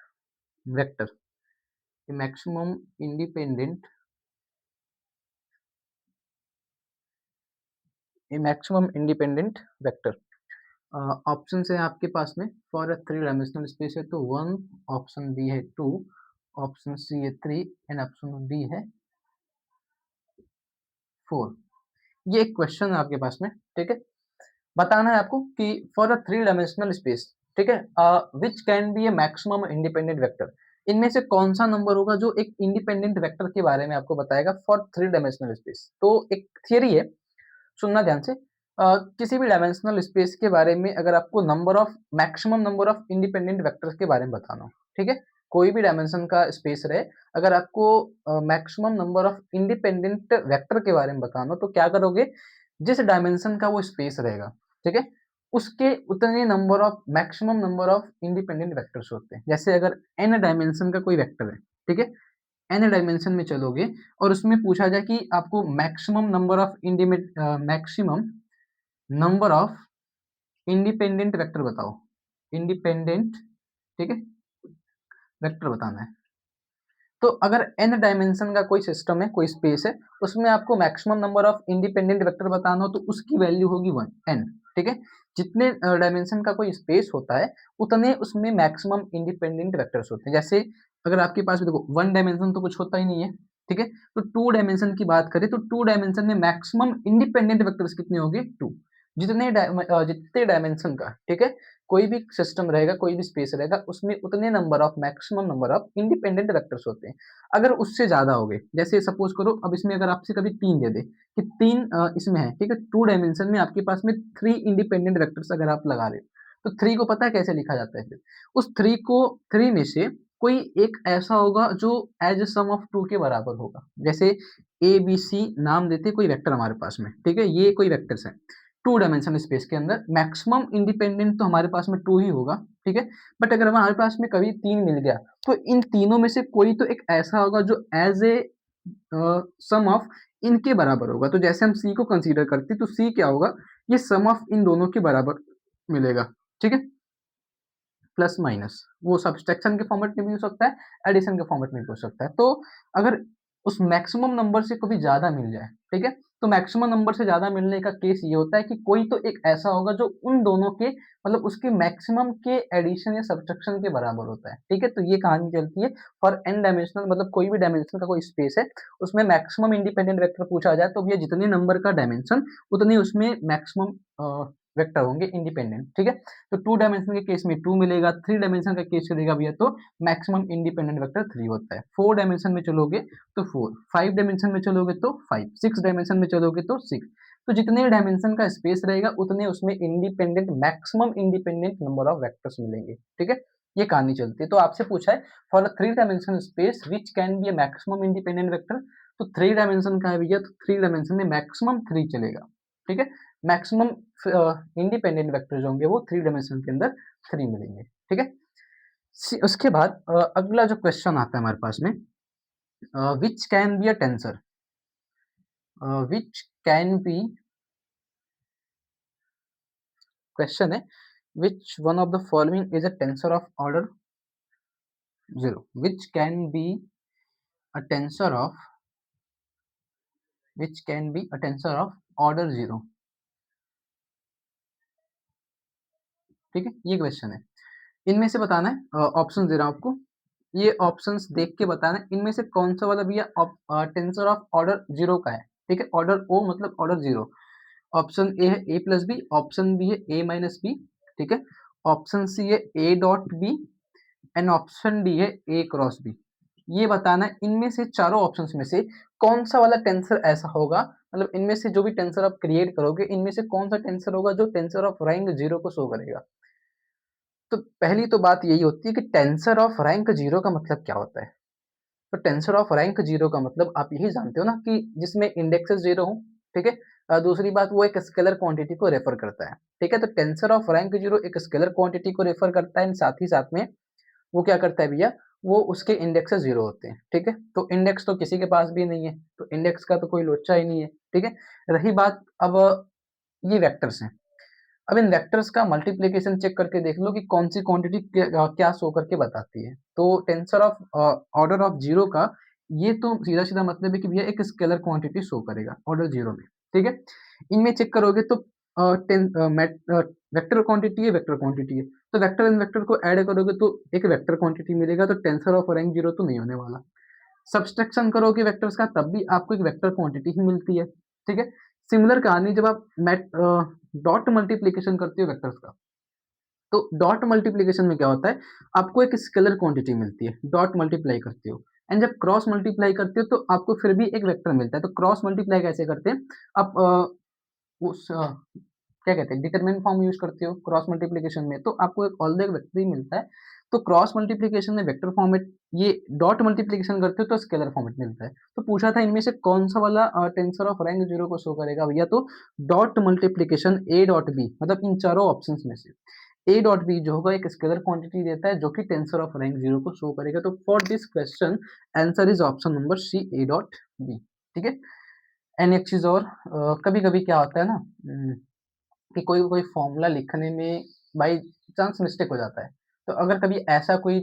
vector, a maximum independent vector। Option है आपके पास में, for a three dimensional space है तो 1, option B है 2, option C है 3 and option D है 4। ये एक क्वेश्चन है आपके पास में, ठीक है? बताना है आपको कि for a three dimensional space, ठीक है, which can B A maximum independent vector, इनमें से कौन सा नंबर होगा जो एक इंडिपेंडेंट वेक्टर के बारे में आपको बताएगा फॉर थ्री डायमेंशनल स्पेस। तो एक थियरी है, सुनना ध्यान से। किसी भी डायमेंशनल स्पेस के बारे में अगर आपको maximum number of independent vectors के बारे में बताना हो, ठीक है, कोई भी डायमेंशन का स्पेस रहे, अगर आपको maximum number of independent vector के बारे में बताना हो तो क्या करोगे? जिस डायमेंशन का वो स्पेस रहेगा, ठीक है, उसके उतने number of maximum number of independent vectors होते हैं। जैसे अगर n डायमेंशन का कोई वेक्टर है, ठीक है, n डायमेंशन में चलोगे और उसमें पूछा जाए कि आपको maximum number of independent vector बताओ, इंडिपेंडेंट, ठीक है, वेक्टर बताना है। तो अगर n डायमेंशन का कोई सिस्टम है, कोई स्पेस है, उसमें आपको maximum number of independent vector बताना हो तो उसकी वैल्यू होगी 1 n, ठीक है? जितने डायमेंशन का कोई स्पेस होता है उतने उसमें मैक्सिमम इंडिपेंडेंट वेक्टर्स होते हैं। जैसे अगर आपके पास देखो 1 डायमेंशन तो कुछ होता ही नहीं है, ठीक है? तो 2 डायमेंशन की बात करें तो 2 डायमेंशन में मैक्सिमम इंडिपेंडेंट वेक्टर्स कितने होंगे? 2। जितने डायमेंशन का, ठीक है, कोई भी सिस्टम रहेगा, कोई भी स्पेस रहेगा, उसमें उतने maximum number of independent vectors होते हैं। अगर उससे ज़्यादा हो गए, जैसे सपोज़ करो अब इसमें अगर आपसे कभी 3 दे दे कि 3 इसमें है, ठीक है, 2 डायमेंशन में आपके पास में 3 इंडिपेंडेंट वेक्टर्स अगर आप लगा रहे हो, तो 3 को पता है कैसे लिखा जाता है फिर? उस 3 में से कोई एक ऐसा होगा जो एज़ अ सम ऑफ 2 के बराबर होगा। जैसे ए, बी, सी नाम देते हैं कोई वेक्टर हमारे पास में, ठीक है? ये कोई वेक्टर्स हैं। 2 डायमेंशनल स्पेस के अंदर मैक्सिमम इंडिपेंडेंट तो हमारे पास में 2 ही होगा, ठीक है? बट अगर हमारे पास में कभी 3 मिल गया, तो इन तीनों में से कोई तो एक ऐसा होगा जो एज़ ए सम ऑफ इनके बराबर होगा। तो जैसे हम सी को कंसीडर करते हैं, तो सी क्या होगा? ये सम ऑफ इन दोनों के बराबर मिलेगा, ठीक है? प्लस माइनस वो सब्सट्रैक्शन के फॉर्मेट में भी हो सकता है, एडिशन के फॉर्मेट में भी हो सकता है। तो अगर उस मैक्सिमम नंबर से कभी ज़्यादा मिल जाए, ठीक है? तो मैक्सिमम नंबर से ज़्यादा मिलने का केस ये होता है कि कोई तो एक ऐसा होगा जो उन दोनों के मतलब उसके मैक्सिमम के एडिशन या सब्सट्रैक्शन के बराबर होता है, ठीक है? तो ये कहानी चलती है फॉर n डायमेंशनल, मतलब कोई भी डायमेंशन का कोई स्पेस है, उसमें मैक्सिमम इंडिपेंडेंट वेक्टर पूछा जाए तो भैया जितने नंबर का डायमेंशन उतने उसमें मैक्सिमम वेक्टर होंगे इंडिपेंडेंट, ठीक है? तो 2 डायमेंशन के केस में 2 मिलेगा, 3 डायमेंशन का केस चलेगा भैया तो मैक्सिमम इंडिपेंडेंट वेक्टर 3 होता है। 4 डायमेंशन में चलोगे तो 4, 5 डायमेंशन में चलोगे तो 5, 6 डायमेंशन में चलोगे तो 6। तो जितने डायमेंशन का स्पेस रहेगा उतने उसमें maximum independent number of vectors मिलेंगे, ठीक है? ये कहानी चलती है। तो आपसे पूछा है for a 3 dimension space which can be a maximum independent vector, तो 3 डायमेंशन का है भैया तो 3 डायमेंशन में मैक्सिमम 3 चलेगा, ठीक है? मैक्सिमम इंडिपेंडेंट वेक्टर जो होंगे वो 3 डायमेंशन के अंदर 3 मिलेंगे, ठीक है? उसके बाद अगला जो क्वेश्चन आता है हमारे पास में, which can be a tensor, which can be, question है which one of the following is a tensor of order 0, which can be a tensor of, which can be a tensor of order 0, ठीक है? ये question है। इनमें से बताना है, option दे रहा हूँ आपको, ये ऑप्शंस देख के बताना है इनमें से कौन सा वाला भैया टेंसर ऑफ ऑर्डर 0 का है, ठीक है? ऑर्डर ओ मतलब ऑर्डर 0। ऑप्शन ए है A plus B, option B है ए माइनस बी, ठीक है? ऑप्शन सी है A dot B and option D है ए क्रॉस बी। ये बताना है इनमें से चारों ऑप्शंस में से कौन सा वाला टेंसर ऐसा होगा, मतलब इनमें से जो भी टेंसर आप क्रिएट करोगे, इनमें से कौन सा टेंसर होगा जो टेंसर ऑफ रैंक 0 को शो करेगा। तो पहली तो बात यही होती है कि टेंसर ऑफ रैंक 0 का मतलब क्या होता है? तो टेंसर ऑफ रैंक 0 का मतलब आप यही जानते हो ना कि जिसमें इंडेक्सेस 0 हो, ठीक है? दूसरी बात वो एक स्केलर क्वांटिटी को रेफर करता है, ठीक है? तो टेंसर ऑफ रैंक 0 एक स्केलर क्वांटिटी को रेफर करता है एंड साथ ही साथ में वो क्या करता है भैया, वो उसके इंडेक्सेस 0 होते हैं, ठीक है? तो इंडेक्स तो किसी के पास भी नहीं है, तो इंडेक्स का तो कोई लोचा ही नहीं है, ठीक है? रही बात अब ये वेक्टर्स हैं। अब इन वेक्टर्स का मल्टीप्लिकेशन चेक करके देख लो कि कौन सी क्वांटिटी क्या शो करके बताती है। तो टेंसर ऑफ ऑर्डर ऑफ 0 का ये तो सीधा-सीधा मतलब है कि भैया एक स्केलर क्वांटिटी शो करेगा ऑर्डर 0 में, ठीक है? इनमें चेक करोगे तो वेक्टर क्वांटिटी है, वेक्टर क्वांटिटी है। तो वेक्टर एंड वेक्टर को ऐड करोगे तो एक वेक्टर क्वांटिटी मिलेगा, तो टेंसर ऑफ रैंक 0 तो नहीं होने वाला। सब्सट्रैक्शन करोगे वेक्टर्स का तब भी आपको एक वेक्टर क्वांटिटी ही मिलती है, ठीक है? सिमिलर कहानी जब आप डॉट मल्टीप्लिकेशन करते हो वेक्टर्स का, तो डॉट मल्टीप्लिकेशन में क्या होता है, आपको एक स्केलर क्वांटिटी मिलती है, डॉट मल्टीप्लाई करते हो एंड जब क्रॉस मल्टीप्लाई करते हो तो आपको फिर भी एक वेक्टर मिलता है। तो क्रॉस मल्टीप्लाई कैसे करते हैं? आप उस क्या कहते हैं डिटरमिनेंट फॉर्म यूज़ करते हो क्रॉस मल्टीप्लिकेशन में, तो आपको एक ऑलरेडी एक वेक्टर ही मिलता है। तो क्रॉस मल्टीप्लिकेशन में वेक्टर फॉर्मेट, ये डॉट मल्टीप्लिकेशन करते हो तो स्केलर फॉर्मेट मिलता है। तो पूछा था इनमें से कौन-सा वाला टेंसर ऑफ रैंक 0 को शो करेगा भैया, तो dot multiplication A dot B, मतलब इन चारों ऑप्शंस में से ए डॉट बी जो होगा एक स्केलर क्वांटिटी देता है जो कि टेंसर ऑफ रैंक 0 को शो करेगा। तो for this question answer is option number C A dot B, ठीक है? एंड एक चीज़ और, कभी-कभी क्या होता है ना कि कोई कोई फ़ॉर्मूला लिखने में बाई चांस मिस्टेक हो जाता है। तो अगर कभी ऐसा कोई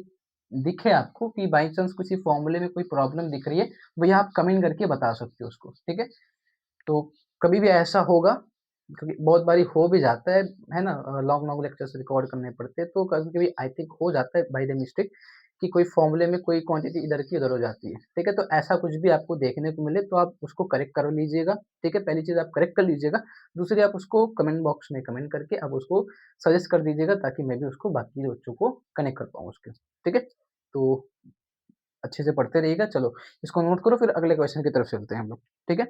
दिखे आपको कि बाई चांस किसी फ़ॉर्मूले में कोई प्रॉब्लम दिख रही है, भैया आप कमेंट करके बता सकते हो उसको, ठीक है? तो कभी भी ऐसा होगा, क्योंकि बहुत बारी हो भी जाता है ना? लॉन्ग लॉन्ग लेक्चर्स रिकॉर्ड करने पड़ते हैं, तो कभी-कभी आई थिंक हो जाता है बाय द मिस्टेक कि कोई फ़ॉर्मूले में कोई क्वांटिटी इधर की उधर हो जाती है, ठीक है? तो ऐसा कुछ भी आपको देखने को मिले तो आप उसको करेक्ट कर लीजिएगा, ठीक है? पहली चीज़ आप करेक्ट कर लीजिएगा, दूसरी आप उसको कमेंट बॉक्स में कमेंट करके आप उसको सजेस्ट कर दीजिएगा ताकि मैं भी उसको बाकी बच्चों को कनेक्ट कर पाऊँ उसके, ठीक है? तो अच्छे से पढ़ते रहिएगा। चलो इसको नोट करो, फिर अगले क्वेश्चन की तरफ चलते हैं हम लोग, ठीक है?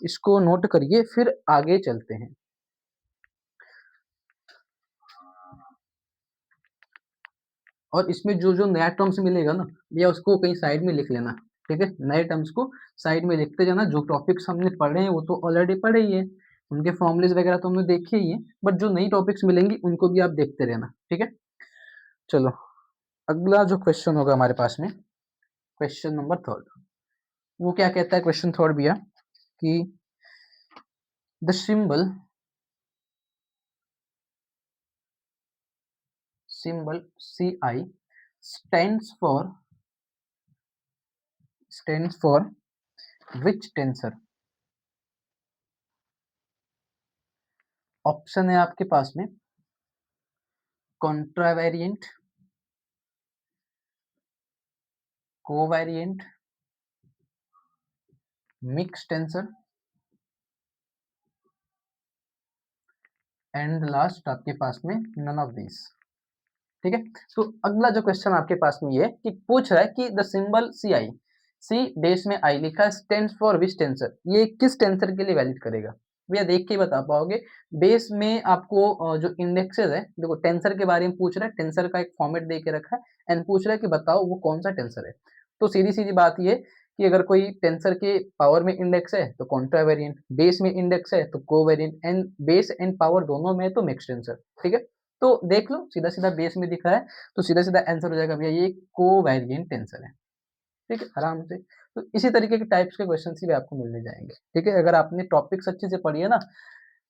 इसको नोट करिए फिर आगे चलते हैं। और इसमें जो-जो नया टर्म्स मिलेगा ना, भैया उसको कहीं साइड में लिख लेना, ठीक है? नए टर्म्स को साइड में लिखते जाना, जो टॉपिक्स हमने पढ़े हैं वो तो ऑलरेडी पढ़े ही हैं, उनके फॉर्मूलेज़ वगैरह तो हमने देखे ही हैं, बट जो नई टॉपिक्स मिलेंगी उनको भी आप देखते रहना, ठीक है? चलो, अगला जो क्वेश्चन होगा हमारे पास में, क्वेश्चन नंबर 3, वो क्या कहता है क्वेश्चन 3 भैया कि the symbol CI stands for stands for which tensor? Option है आपके पास में contravariant, covariant, mix tensor and last आपके पास में नन ऑफ दीज, ठीक है? तो अगला जो क्वेश्चन आपके पास में ये है कि पूछ रहा है कि the symbol CI, C dash में आई लिखा है, स्टैंड्स फॉर विच टेंसर, ये किस टेंसर के लिए वैलिड करेगा? भैया देख के ही बता पाओगे। बेस में आपको जो इंडेक्सेस है, देखो टेंसर के बारे में पूछ रहा है, टेंसर का एक फॉर्मेट दे के रखा है एंड पूछ रहा है कि बताओ वो कौन सा टेंसर है। तो सीधी-सीधी बात ये कि अगर कोई टेंसर के पावर में इंडेक्स है तो कॉन्ट्रावेरिएंट, बेस में इंडेक्स है तो covariant and base and power दोनों में है तो मिक्स्ड टेंसर, ठीक है? तो देख लो सीधा-सीधा बेस में दिख रहा है, तो सीधा-सीधा आंसर हो जाएगा भैया ये कोवेरिएंट टेंसर है, ठीक है? आराम से। तो इसी तरीके के टाइप्स के क्वेश्चंस भी आपको मिलने जाएँगे, ठीक है? अगर आपने टॉपिक्स अच्छे से पढ़ी है ना,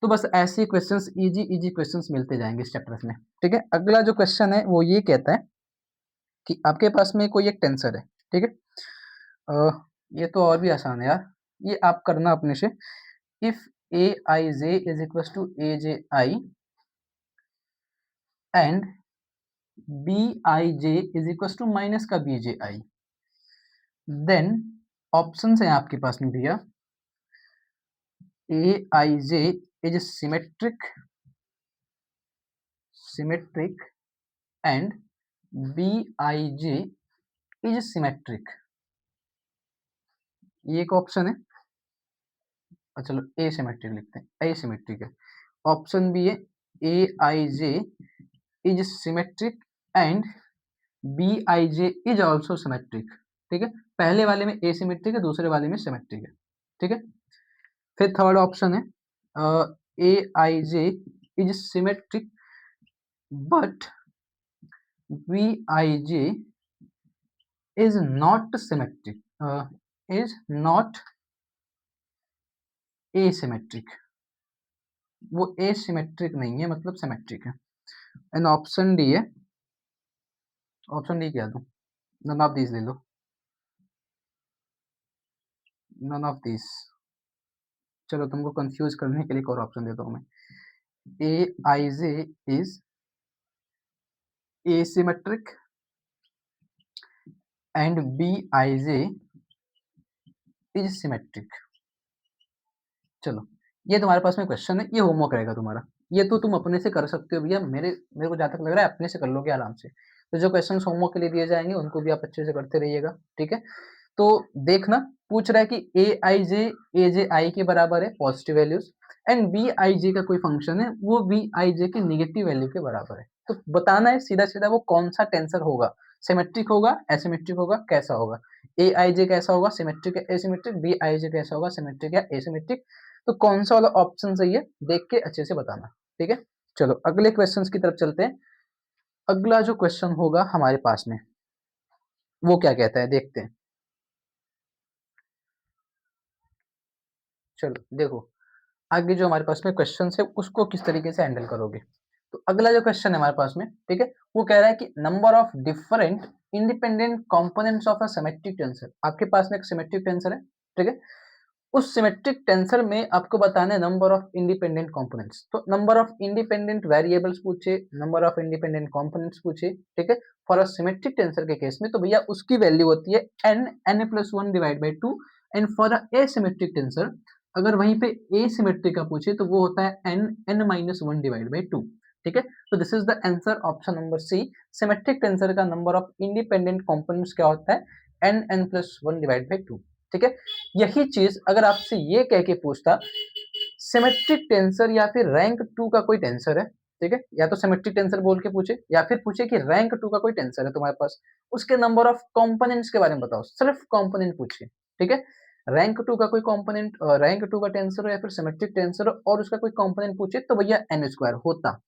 तो बस ऐसे ही क्वेश्चंस ईज़ी क्वेश्चंस मिलते जाएँगे इस चैप्टर्स में, ठीक है? अगला जो क्वेश्चन है वो ये कहता है कि आपके पास में कोई एक टेंसर है, ठीक है? ये तो और भी आसान है यार, ये आप करना अपने से। If Aij is equals to Aj and Bij is equals to minus का Bji, देन ऑप्शंस हैं आपके पास में भैया, Aij is symmetric and Bij is symmetric, ये एक ऑप्शन है। चलो एसिमेट्रिक लिखते हैं, एसिमेट्रिक है। ऑप्शन बी है A I J is symmetric and B I J is also symmetric. ठीक है, पहले वाले में एसिमेट्रिक है, दूसरे वाले में सिमेट्रिक है। ठीक है, फिर थर्ड ऑप्शन है A I J is symmetric but B I J is not symmetric, is not asymmetric. वो एसिमेट्रिक नहीं है, मतलब सिमेट्रिक है। एंड ऑप्शन डी है, ऑप्शन डी क्या दूं? नन ऑफ दीज ले लो, नन ऑफ दीज। चलो तुमको कंफ्यूज करने के लिए एक और ऑप्शन देता हूँ मैं। A I J is asymmetric and B I J is symmetric. चलो, ये तुम्हारे पास में क्वेश्चन है, ये होमवर्क रहेगा तुम्हारा। ये तो तुम अपने से कर सकते हो भैया, मेरे को जहाँ तक लग रहा है अपने से कर लोगे आराम से। तो जो क्वेश्चन होमवर्क के लिए दिए जाएंगे उनको भी आप अच्छे से करते रहिएगा। ठीक है, तो देखना, पूछ रहा है कि ए आई जे ए जे आई के बराबर है positive values, and B I J का कोई फंक्शन है वो बी आई जे के निगेटिव वैल्यू के बराबर है। तो बताना है सीधा सीधा वो कौन सा टेंसर होगा, सिमेट्रिक होगा, एसिमेट्रिक होगा, कैसा होगा। ए आई जे कैसा होगा, सिमेट्रिक या एसिमेट्रिक, बी आई जे कैसा होगा, सिमेट्रिक या एसिमेट्रिक। तो कौन सा वाला ऑप्शन सही है देख के अच्छे से बताना। ठीक है, चलो अगले क्वेश्चंस की तरफ चलते हैं। अगला जो क्वेश्चन होगा हमारे पास में वो क्या कहता है देखते हैं। चलो देखो, आगे जो हमारे पास में क्वेश्चन है उसको किस तरीके से हैंडल करोगे। तो अगला जो क्वेश्चन है हमारे पास में, ठीक है, वो कह रहा है कि number of different independent components of a symmetric tensor. आपके पास में एक सिमेट्रिक टेंसर है, ठीक है, उस सिमेट्रिक टेंसर में आपको बताना है नंबर ऑफ इंडिपेंडेंट कंपोनेंट्स। तो नंबर ऑफ इंडिपेंडेंट वेरिएबल्स पूछे, नंबर ऑफ इंडिपेंडेंट कंपोनेंट्स पूछे, ठीक है, फॉर अ सिमेट्रिक टेंसर के केस में तो भैया उसकी वैल्यू होती है n+1 divide by 2। And for a asymmetric tensor अगर वहीं पे एसिमेट्रिक का पूछे तो वो होता है n-1 डिवाइड बाई 2। ठीक है, तो this is the answer option number C. Symmetric tensor का नंबर ऑफ इंडिपेंडेंट कंपोनेंट्स क्या होता है n+1 डिवाइड बाई 2। ठीक है, यही चीज अगर आपसे ये कह के पूछता सिमेट्रिक टेंसर या फिर रैंक 2 का कोई टेंसर है, ठीक है, या तो सिमेट्रिक टेंसर बोल के पूछे या फिर पूछे कि रैंक 2 का कोई टेंसर है तुम्हारे पास, उसके नंबर ऑफ कंपोनेंट्स के बारे में बताओ, सिर्फ कंपोनेंट पूछिए। ठीक है, रैंक 2 का कोई कंपोनेंट, रैंक 2 का टेंसर हो या फिर सिमेट्रिक टेंसर हो और उसका कोई कंपोनेंट पूछे तो भैया n स्क्वायर होता।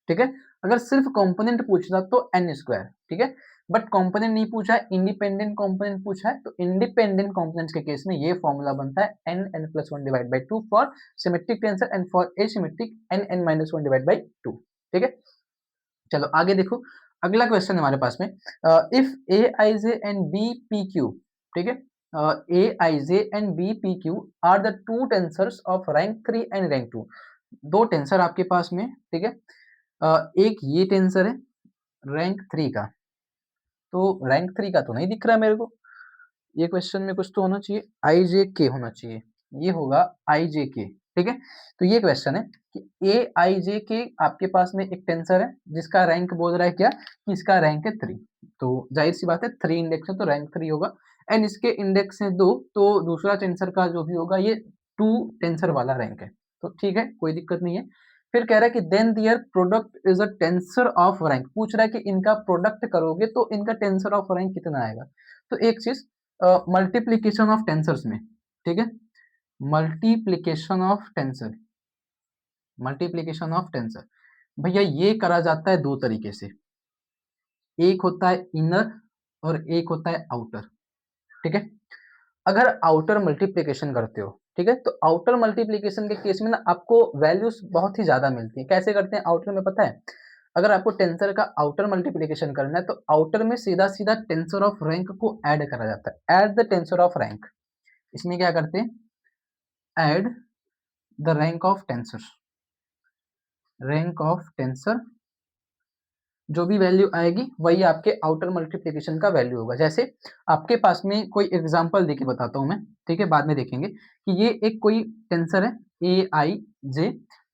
ठीक है, अगर सिर्फ कंपोनेंट पूछता तो n स्क्वायर। ठीक है, बट कंपोनेंट नहीं पूछा है, इंडिपेंडेंट कंपोनेंट पूछा है, तो इंडिपेंडेंट कंपोनेंट्स के केस में ये फॉर्मूला बनता है n+1 divide by 2 for symmetric tensor and for asymmetric n-1 divide by 2। ठीक है, चलो आगे देखो, अगला क्वेश्चन हमारे पास में, if A I J and B P Q, ठीक है, A I J and B P Q are the two tensors of rank 3 and rank 2। दो टेंसर आपके पास में, ठीक है, एक ये टेंसर है रैंक 3 का, तो रैंक 3 का तो नहीं दिख रहा है मेरे को। ये क्वेश्चन में कुछ तो होना चाहिए, आई जे के होना चाहिए, ये होगा आई जे के। ठीक है, तो ये क्वेश्चन है कि ए आई जे के आपके पास में एक टेंसर है जिसका रैंक बोल रहा है क्या कि इसका रैंक है 3। तो जाहिर सी बात है 3 इंडेक्स है तो रैंक 3 होगा। एंड इसके इंडेक्स है 2, तो दूसरा टेंसर का जो भी होगा ये 2 टेंसर वाला रैंक है। तो ठीक है, कोई दिक्कत नहीं है। फिर कह रहा है कि then their product is a tensor of rank, पूछ रहा है कि इनका प्रोडक्ट करोगे तो इनका टेंसर ऑफ रैंक कितना आएगा। तो एक चीज, मल्टीप्लीकेशन ऑफ टेंसर्स में, ठीक है, multiplication of tensor, multiplication of tensor भैया ये करा जाता है दो तरीके से, एक होता है इनर और एक होता है आउटर। ठीक है, अगर आउटर मल्टीप्लीकेशन करते हो, ठीक है, तो आउटर मल्टीप्लीकेशन के केस में ना आपको वैल्यूज बहुत ही ज्यादा मिलती है। कैसे करते हैं आउटर में पता है, अगर आपको टेंसर का आउटर मल्टीप्लीकेशन करना है तो आउटर में सीधा सीधा टेंसर ऑफ रैंक को ऐड करा जाता है, add the tensor of rank. इसमें क्या करते हैं, add the rank of tensor, rank of tensor, जो भी वैल्यू आएगी वही आपके आउटर मल्टीप्लिकेशन का वैल्यू होगा। जैसे आपके पास में कोई एग्जांपल देके बताता हूं मैं, ठीक है, बाद में देखेंगे कि ये एक कोई टेंसर है A I J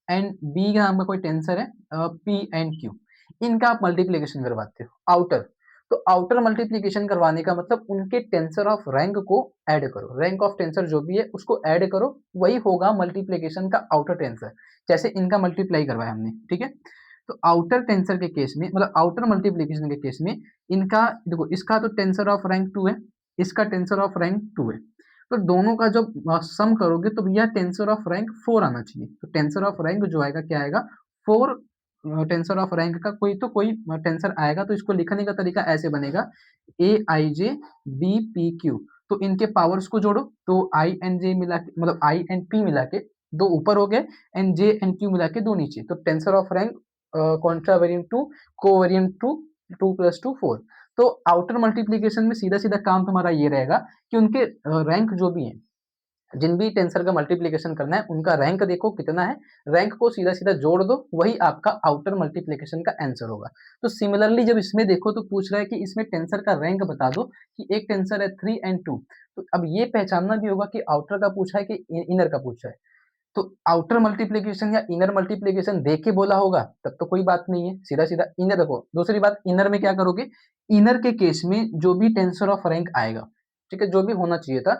and B नाम का कोई टेंसर है पी एंड क्यू, इनका आप मल्टीप्लिकेशन करवाते हो आउटर, तो आउटर मल्टीप्लिकेशन करवाने का मतलब उनके टेंसर ऑफ रैंक को ऐड करो, रैंक ऑफ टेंसर जो भी है उसको ऐड करो, वही होगा मल्टीप्लिकेशन का आउटर टेंसर। जैसे इनका मल्टीप्लाई करवाया हमने, ठीक है। तो आउटर टेंसर के केस में, मतलब आउटर मल्टीप्लिकेशन के केस में, इनका देखो, इसका तो टेंसर ऑफ रैंक 2 है, इसका टेंसर ऑफ रैंक 2 है, तो दोनों का जब सम करोगे तो भैया टेंसर ऑफ रैंक 4 आना चाहिए। तो टेंसर ऑफ रैंक जो आएगा क्या आएगा, 4। टेंसर ऑफ रैंक का कोई तो कोई टेंसर आएगा, तो इसको लिखने का तरीका ऐसे बनेगा, ए I J B P Q. तो इनके पावर्स को जोड़ो, तो आई एन जे मिला के, मतलब आई एन पी मिला के दो ऊपर हो गए, एन जे एन क्यू मिला के दो नीचे, तो tensor of rank contravariant two covariant two 2 + 2 4। तो आउटर मल्टीप्लिकेशन में सीधा सीधा काम तुम्हारा ये रहेगा कि उनके रैंक जो भी हैं, जिन भी टेंसर का मल्टीप्लिकेशन करना है उनका रैंक देखो कितना है, रैंक को सीधा सीधा जोड़ दो, वही आपका आउटर मल्टीप्लिकेशन का आंसर होगा। तो सिमिलरली जब इसमें देखो तो पूछ रहा है कि इसमें टेंसर का रैंक बता दो, कि एक टेंसर है 3 और 2, तो अब ये पहचानना भी होगा कि आउटर का पूछा है कि इनर का पूछा है। तो आउटर मल्टीप्लिकेशन या इनर मल्टीप्लिकेशन देख के बोला होगा तब तो कोई बात नहीं है, सीधा सीधा इनर देखो। दूसरी बात, इनर में क्या करोगे, इनर के केस में जो भी टेंसर ऑफ रैंक आएगा, ठीक है, जो भी होना चाहिए था,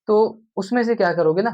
तो उसमें से क्या करोगे ना,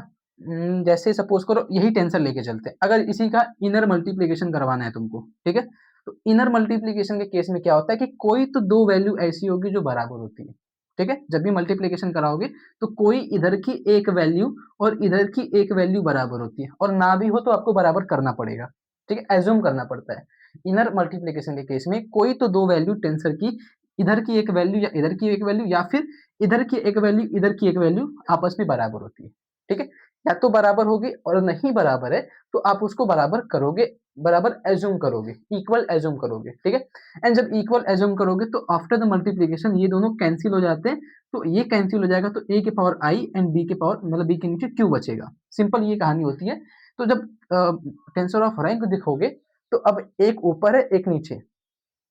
जैसे सपोज करो यही टेंसर लेके चलते हैं, अगर इसी का इनर मल्टीप्लिकेशन करवाना है तुमको, ठीक है, तो इनर मल्टीप्लिकेशन के केस में क्या होता है कि कोई तो दो वैल्यू ऐसी होगी जो बराबर होती है, ठीक है। जब भी मल्टीप्लिकेशन कराओगे तो कोई इधर की एक वैल्यू और इधर की एक वैल्यू बराबर होती है, और ना भी हो तो आपको बराबर करना पड़ेगा, ठीक है, एज्यूम करना पड़ता है। इनर मल्टीप्लिकेशन के केस में कोई तो दो वैल्यू टेंसर की, इधर की एक वैल्यू या इधर की एक वैल्यू, या फिर इधर की एक वैल्यू इधर की एक वैल्यू आपस में बराबर होती है, ठीक है। या तो बराबर होगी, और नहीं बराबर है तो आप उसको बराबर करोगे, बराबर एज्यूम करोगे, इक्वल एज्यूम करोगे, ठीक है। एंड जब इक्वल एज्यूम करोगे तो आफ्टर द मल्टीप्लिकेशन ये दोनों कैंसिल हो जाते हैं, तो ये कैंसिल हो जाएगा, तो a के पावर i एंड b के पावर, मतलब b के नीचे q बचेगा। सिंपल ये कहानी होती है। तो जब टेंसर ऑफ रैंक दिखोगे तो अब एक ऊपर है एक नीचे,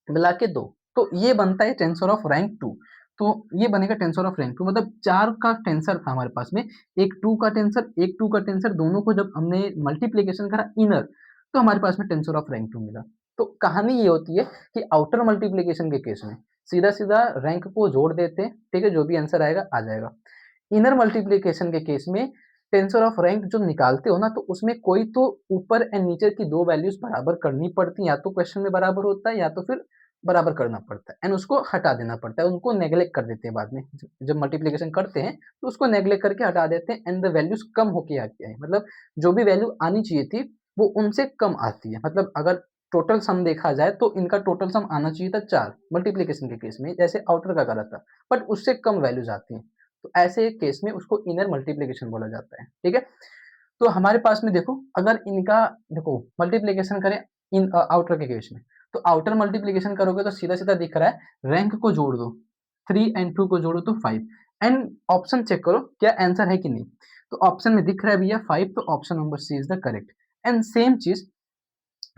मिला के दो, तो ये बनता है टेंसर ऑफ रैंक 2। तो ये बनेगा टेंसर ऑफ रैंक 2, मतलब 4 का टेंसर था हमारे पास में, एक 2 का टेंसर, एक 2 का टेंसर, दोनों को जब हमने मल्टीप्लिकेशन करा इनर, तो हमारे पास में टेंसर ऑफ रैंक 2 मिला। तो कहानी ये होती है कि आउटर मल्टीप्लिकेशन के केस में सीधा सीधा रैंक को जोड़ देते हैं, ठीक है, जो भी आंसर आएगा आ जाएगा। इनर मल्टीप्लिकेशन के केस में टेंसर ऑफ रैंक जो निकालते हो ना, तो उसमें कोई तो ऊपर एंड नीचे की दो वैल्यूज बराबर करनी पड़ती है, या तो क्वेश्चन में बराबर होता है या तो फिर बराबर करना पड़ता है, एंड उसको हटा देना पड़ता है, उनको नेग्लेक्ट कर देते हैं बाद में। जब मल्टीप्लिकेशन करते हैं तो उसको नेग्लेक्ट करके हटा देते हैं, एंड द वैल्यूज कम होके आती है, मतलब जो भी वैल्यू आनी चाहिए थी वो उनसे कम आती है। मतलब अगर टोटल सम देखा जाए तो इनका टोटल सम आना चाहिए था 4 मल्टीप्लिकेशन के केस में, जैसे आउटर का करा था, बट उससे कम वैल्यूज आती हैं। तो ऐसे केस में उसको इनर मल्टीप्लिकेशन बोला जाता है, ठीक है। तो हमारे पास में देखो, अगर इनका देखो मल्टीप्लिकेशन करें इन आउटर के केस में, तो आउटर मल्टीप्लिकेशन करोगे तो सीधा सीधा दिख रहा है, रैंक को जोड़ दो, 3 एंड 2 को जोड़ो तो 5, एंड ऑप्शन चेक करो क्या आंसर है कि नहीं। तो ऑप्शन में दिख रहा है भैया 5, तो option number C is the correct. And same चीज,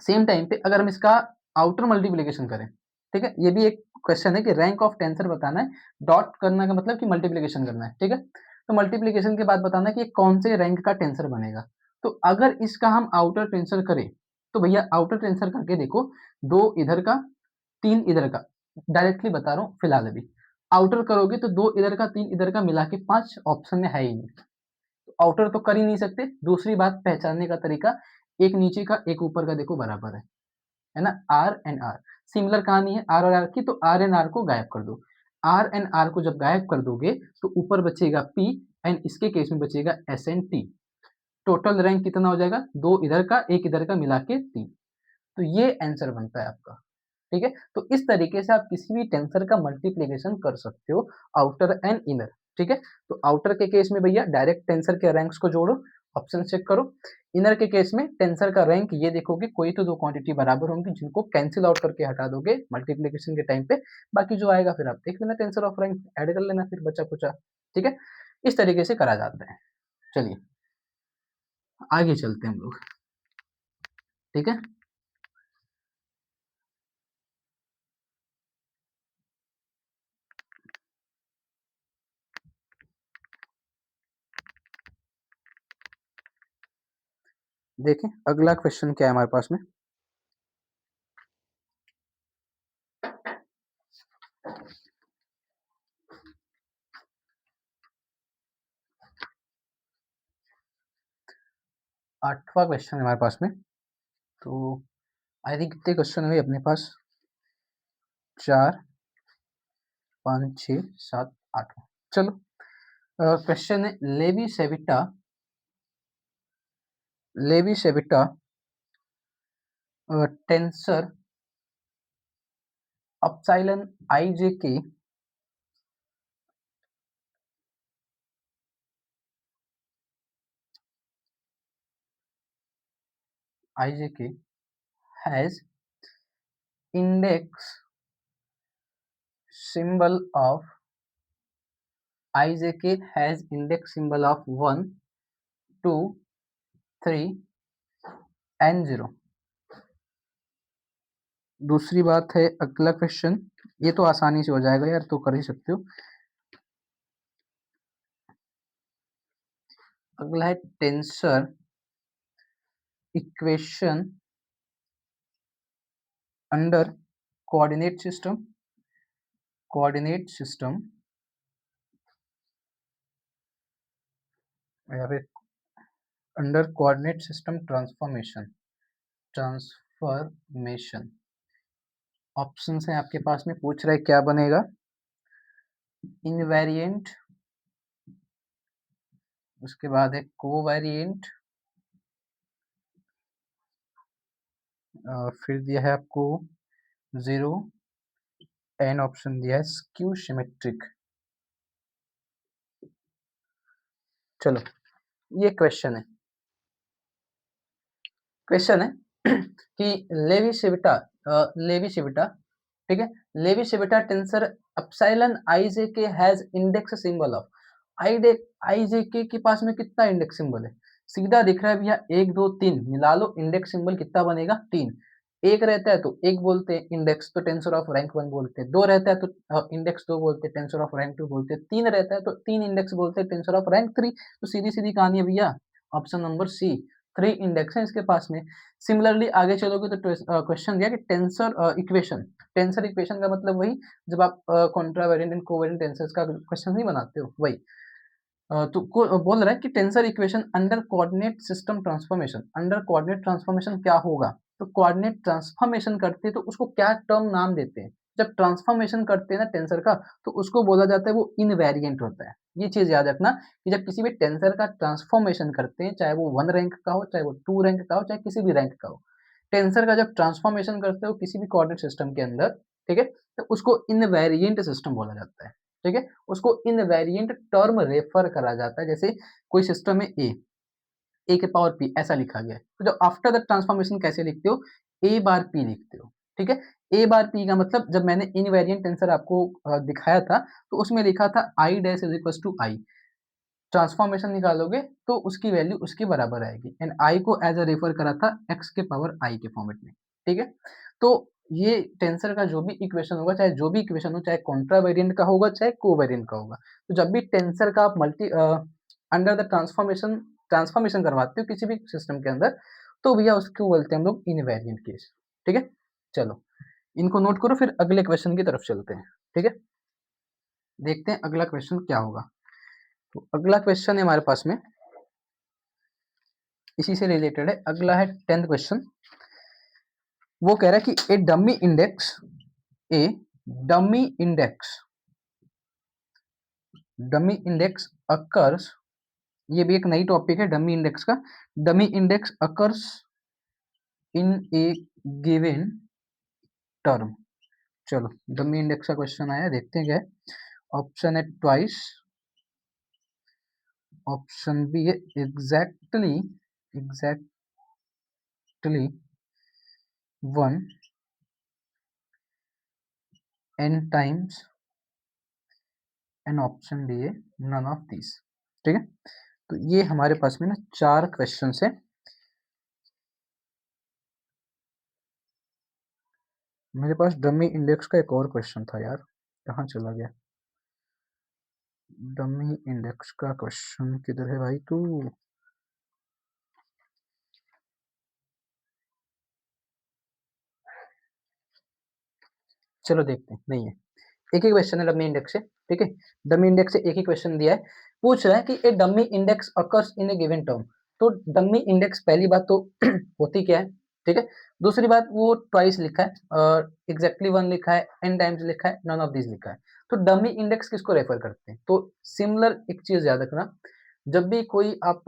सेम टाइम पे अगर हम इसका आउटर मल्टीप्लिकेशन करें, ठीक है, ये भी एक क्वेश्चन है कि रैंक ऑफ टेंसर बताना है, डॉट करना का मतलब कि मल्टीप्लिकेशन करना है, ठीक है। तो मल्टीप्लिकेशन के बाद बताना है कि कौन से रैंक का टेंसर बनेगा। तो अगर इसका हम आउटर टेंसर करें, तो भैया आउटर टेंसर करके देखो, दो इधर का, तीन इधर का, डायरेक्टली बता रहा हूँ फिलहाल अभी, आउटर करोगे तो दो इधर का तीन इधर का मिला के 5 ऑप्शन में है ही नहीं, तो आउटर तो कर ही नहीं सकते। दूसरी बात पहचानने का तरीका, एक नीचे का एक ऊपर का देखो बराबर है ना, आर एंड आर, सिमिलर कहानी है आर और आर की, तो आर एंड आर को गायब कर दो। आर एंड आर को जब गायब कर दोगे तो ऊपर बचेगा पी, एंड इसके केस में बचेगा S and T. Total rank कितना हो जाएगा, दो इधर का एक इधर का मिला के 3। तो ये आंसर बनता है आपका, ठीक है। तो इस तरीके से आप किसी भी टेंसर का मल्टीप्लिकेशन कर सकते हो, आउटर एंड इनर, ठीक है। तो आउटर के केस में भैया डायरेक्ट टेंसर के रैंक्स को जोड़ो, ऑप्शन चेक करो। इनर के केस में टेंसर का रैंक ये देखोगे, कोई तो दो क्वांटिटी बराबर होंगी जिनको कैंसिल आउट करके हटा दोगे मल्टीप्लिकेशन के टाइम पे, बाकी जो आएगा फिर आप देख लेना, टेंसर ऑफ रैंक ऐड कर लेना फिर बचा कुचा, ठीक है। इस तरीके से करा जाता है। चलिए आगे चलते हैं हम लोग, ठीक है। देखें अगला क्वेश्चन क्या है हमारे पास में। 8वां क्वेश्चन है हमारे पास में। तो आई थिंक कितने क्वेश्चन हुए अपने पास? 4, 5, 6, 7, 8। चलो, क्वेश्चन है लेवी सेविटा टेंसर अपसाइलन आई जे के has index symbol of IJK has index symbol of 1, 2, 3 and 0। दूसरी बात है अगला क्वेश्चन, ये तो आसानी से हो जाएगा यार, तो कर ही सकते हो। अगला है tensor equation under coordinate system या फिर under coordinate system transformation. Options हैं आपके पास में, पूछ रहा है क्या बनेगा। इनवेरिएंट, उसके बाद है कोवेरिएंट, फिर दिया है आपको जीरो, एन ऑप्शन दिया है स्क्यू सिमेट्रिक। चलो, ये क्वेश्चन है कि लेवी सिविटा, ठीक है, Levi Civita tensor epsilon IJK has index symbol of IJK के पास में कितना इंडेक्स सिंबल है? सीधा दिख रहा है भैया, 1 2 3 मिला लो, इंडेक्स सिंबल कितना बनेगा? 3। एक रहता है तो एक बोलते हैं इंडेक्स, तो टेंसर ऑफ रैंक 1 बोलते हैं। दो रहता है तो इंडेक्स 2 बोलते हैं, टेंसर ऑफ रैंक 2 बोलते हैं। तीन रहता है तो 3 इंडेक्स बोलते हैं, टेंसर ऑफ रैंक 3। तो सीधी सीधी कहानी है भैया, ऑप्शन नंबर सी, 3 इंडेक्स है इसके पास में। सिमिलरली आगे चलोगे तो क्वेश्चन दिया कि टेंसर इक्वेशन का मतलब वही, जब आप कॉन्ट्रावेरिएंट एंड कोवेरिएंट टेंसर्स का क्वेश्चन नहीं बनाते हो, वही। तो बोल रहा है कि tensor equation under coordinate system transformation, under coordinate transformation क्या होगा? तो कोऑर्डिनेट ट्रांसफॉर्मेशन करते हैं तो उसको क्या टर्म नाम देते हैं? जब ट्रांसफॉर्मेशन करते हैं ना टेंसर का, तो उसको बोला जाता है, वो इनवेरिएंट होता है। ये चीज याद रखना कि जब किसी भी टेंसर का ट्रांसफॉर्मेशन करते हैं, चाहे वो 1 रैंक का हो, चाहे वो 2 रैंक का हो, चाहे किसी भी रैंक का हो, टेंसर का जब ट्रांसफॉर्मेशन करते हो किसी भी कोऑर्डिनेट सिस्टम के अंदर, ठीक है, तो उसको इनवेरिएंट सिस्टम बोला जाता है। ठीक है, उसको इनवेरिएंट टर्म रेफर करा जाता है। जैसे कोई सिस्टम है ए के पावर पी ऐसा लिखा गया है, तो जब आफ्टर द ट्रांसफॉर्मेशन कैसे लिखते हो? ए बार पी लिखते हो। ठीक है, ए बार पी का मतलब, जब मैंने इनवेरिएंट टेंसर आपको दिखाया था, तो उसमें लिखा था I dash is equal to I. Transformation निकालोगे तो उसकी वैल्यू उसके बराबर आएगी, एंड आई को एज अ रेफर करा था एक्स के पावर आई के फॉर्मेट में। ठीक है, तो ये टेंसर का जो भी इक्वेशन होगा, चाहे जो भी इक्वेशन हो, चाहे कॉन्ट्रावेरिएंट का होगा, चाहे कोवेरिएंट का होगा, तो जब भी टेंसर का आप अंडर द ट्रांसफॉर्मेशन करवाते हो किसी भी सिस्टम के अंदर, तो भैया उसको बोलते हैं हम लोग इनवेरिएंट केस। ठीक है, चलो इनको नोट करो, फिर अगले क्वेश्चन की तरफ चलते हैं। ठीक है, देखते हैं अगला क्वेश्चन क्या होगा। तो अगला क्वेश्चन है हमारे पास में, इसी से रिलेटेड है। अगला है 10th क्वेश्चन। वो कह रहा है कि a dummy index dummy index occurs, ये भी एक नई टॉपिक है डमी इंडेक्स का। Dummy index occurs in a given term. चलो, डमी इंडेक्स का क्वेश्चन आया, देखते हैं क्या है। ऑप्शन है ट्वाइस, ऑप्शन बी है exactly one, N times, and option D है नन ऑफ दिस। ठीक है, तो ये हमारे पास में ना 4 क्वेश्चन है। मेरे पास डमी इंडेक्स का एक और क्वेश्चन था यार, कहाँ चला गया? डमी इंडेक्स का क्वेश्चन किधर है भाई तू? चलो देखते हैं, नहीं है। एक ही क्वेश्चन है डमी इंडेक्स से। ठीक है, डमी इंडेक्स से एक ही क्वेश्चन दिया है। पूछ रहा है कि a dummy index occurs in a given term. तो डमी इंडेक्स पहली बात तो होती क्या है, ठीक है। दूसरी बात वो ट्वाइस लिखा है और एग्जैक्टली वन लिखा है, एन टाइम्स लिखा है, नन ऑफ दिस लिखा है। तो डमी इंडेक्स किसको रेफर करते हैं? तो सिमिलर एक चीज याद रखना, जब भी कोई आप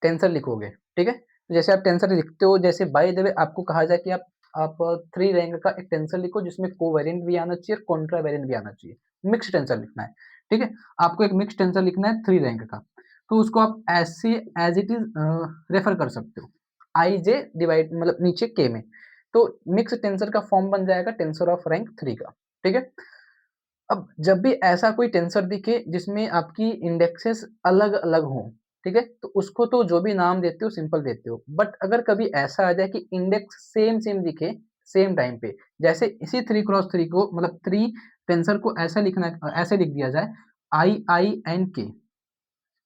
टेंसर लिखोगे, ठीक है, तो जैसे आप टेंसर लिखते हो, जैसे बाय द वे आपको कहा जाए कि आप 3 रैंक का एक टेंसर लिखो जिसमें कोवेरिएंट भी आना चाहिए और कॉन्ट्रावेरिएंट भी आना चाहिए, मिक्स टेंसर लिखना है, ठीक है। आपको एक मिक्स टेंसर लिखना है 3 रैंक का, तो उसको आप ऐसे एज इट इज रेफर कर सकते हो, आई जे डिवाइड मतलब नीचे के में, तो मिक्स टेंसर का फॉर्म बन जाएगा टेंसर ऑफ रैंक 3 का, ठीक है। अब जब भी ऐसा कोई टेंसर दिखे जिसमें आपकी इंडेक्सेस अलग-अलग हों, ठीक है? तो उसको तो जो भी नाम देते हो सिंपल देते हो। बट अगर कभी ऐसा आ जाए कि इंडेक्स सेम-सेम दिखे सेम टाइम पे, जैसे इसी 3 क्रॉस 3 को मतलब 3 टेंसर को ऐसा ऐसे लिख दिया जाए I-I-N-K,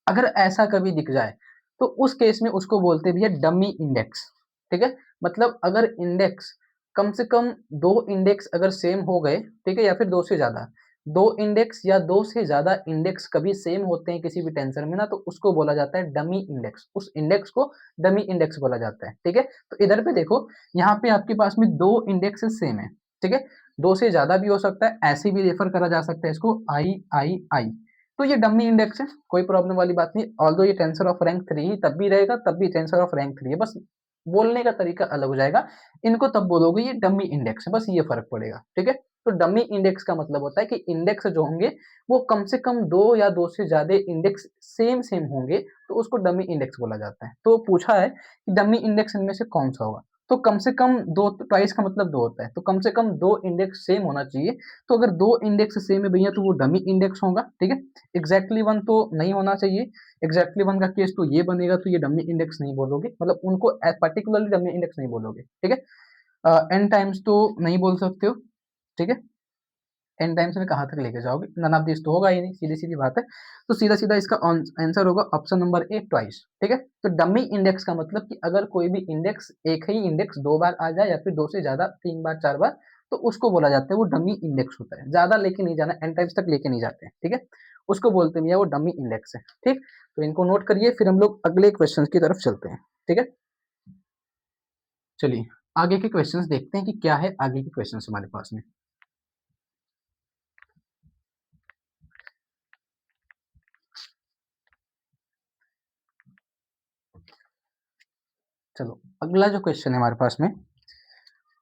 अगर ऐसा कभी दिख जाए, तो उस केस में उसको बोलते भी है डमी इंडेक्स, ठीक है? मतलब अगर इंडेक्स कम से कम 2 इंडेक्स अगर सेम हो गए, ठीक है? या फिर 2 से ज़्यादा, 2 इंडेक्स या 2 से ज़्यादा इंडेक्स कभी सेम होते हैं किसी भी टेंसर में ना, तो उसको बोला जाता है डमी इंडेक्स। उस इंडेक्स को डमी इंडेक्स बोला जाता है, ठीक है? तो इधर पे देखो, यहाँ पे आपके पास में 2 इंडेक्सेस सेम है, ठीक है? 2 से ज़्यादा भी हो सकता है, ऐसे भी रेफर करा जा सकता है इसको आई, आई, आई। तो ये डमी इंडेक्स है, कोई प्रॉब्लम वाली बात नहीं। ऑल्दो ये टेंसर ऑफ रैंक 3 ही तब भी रहेगा, तब भी टेंसर ऑफ रैंक 3 है, बस बोलने का तरीका अलग हो जाएगा। इनको तब बोलोगे ये डमी इंडेक्स है, बस ये फ़र्क पड़ेगा, ठीक है? तो डमी इंडेक्स का मतलब होता है कि इंडेक्स जो होंगे, वो कम से कम 2 या 2 से ज़्यादा इंडेक्स सेम-सेम होंगे, तो उसको डमी इंडेक्स बोला जाता है। तो पूछा है कि डमी इंडेक्स इनमें से कौन-सा होगा? तो कम से कम 2, ट्वाइस का मतलब 2 होता है, तो कम से कम 2 इंडेक्स सेम होना चाहिए। तो अगर 2 इंडेक्स सेम है भैया, तो वो डमी इंडेक्स होगा, ठीक है? एग्जैक्टली वन तो नहीं होना चाहिए, एग्जैक्टली वन का केस तो ये बनेगा, तो ये डमी इंडेक्स नहीं बोलोगे, मतलब उनको पर्टिकुलरली डमी इंडेक्स नहीं बोलोगे, ठीक है। एन टाइम्स तो नहीं बोल सकते हो, ठीक है। एन टाइम्स में कहाँ तक लेके जाओगे, नन ऑफ दिस तो होगा ही नहीं, सीधी सीधी बात है। तो सीधा सीधा इसका आंसर होगा ऑप्शन नंबर ए ट्वाइस, ठीक है। तो डमी इंडेक्स का मतलब कि अगर कोई भी इंडेक्स, एक ही इंडेक्स 2 बार आ जाए या फिर 2 से ज्यादा, 3 बार 4 बार, तो उसको बोला जाता है वो डमी इंडेक्स होता है। ज्यादा लेके नहीं जाना, एन टाइम्स तक लेके नहीं जाते हैं, ठीक है। उसको बोलते हैं वो डमी इंडेक्स है, ठीक। तो इनको नोट करिए, फिर हम लोग अगले क्वेश्चन की तरफ चलते हैं, ठीक है। चलिए आगे के क्वेश्चंस देखते हैं कि क्या है आगे के क्वेश्चंस हमारे पास में। चलो अगला जो क्वेश्चन है हमारे पास में,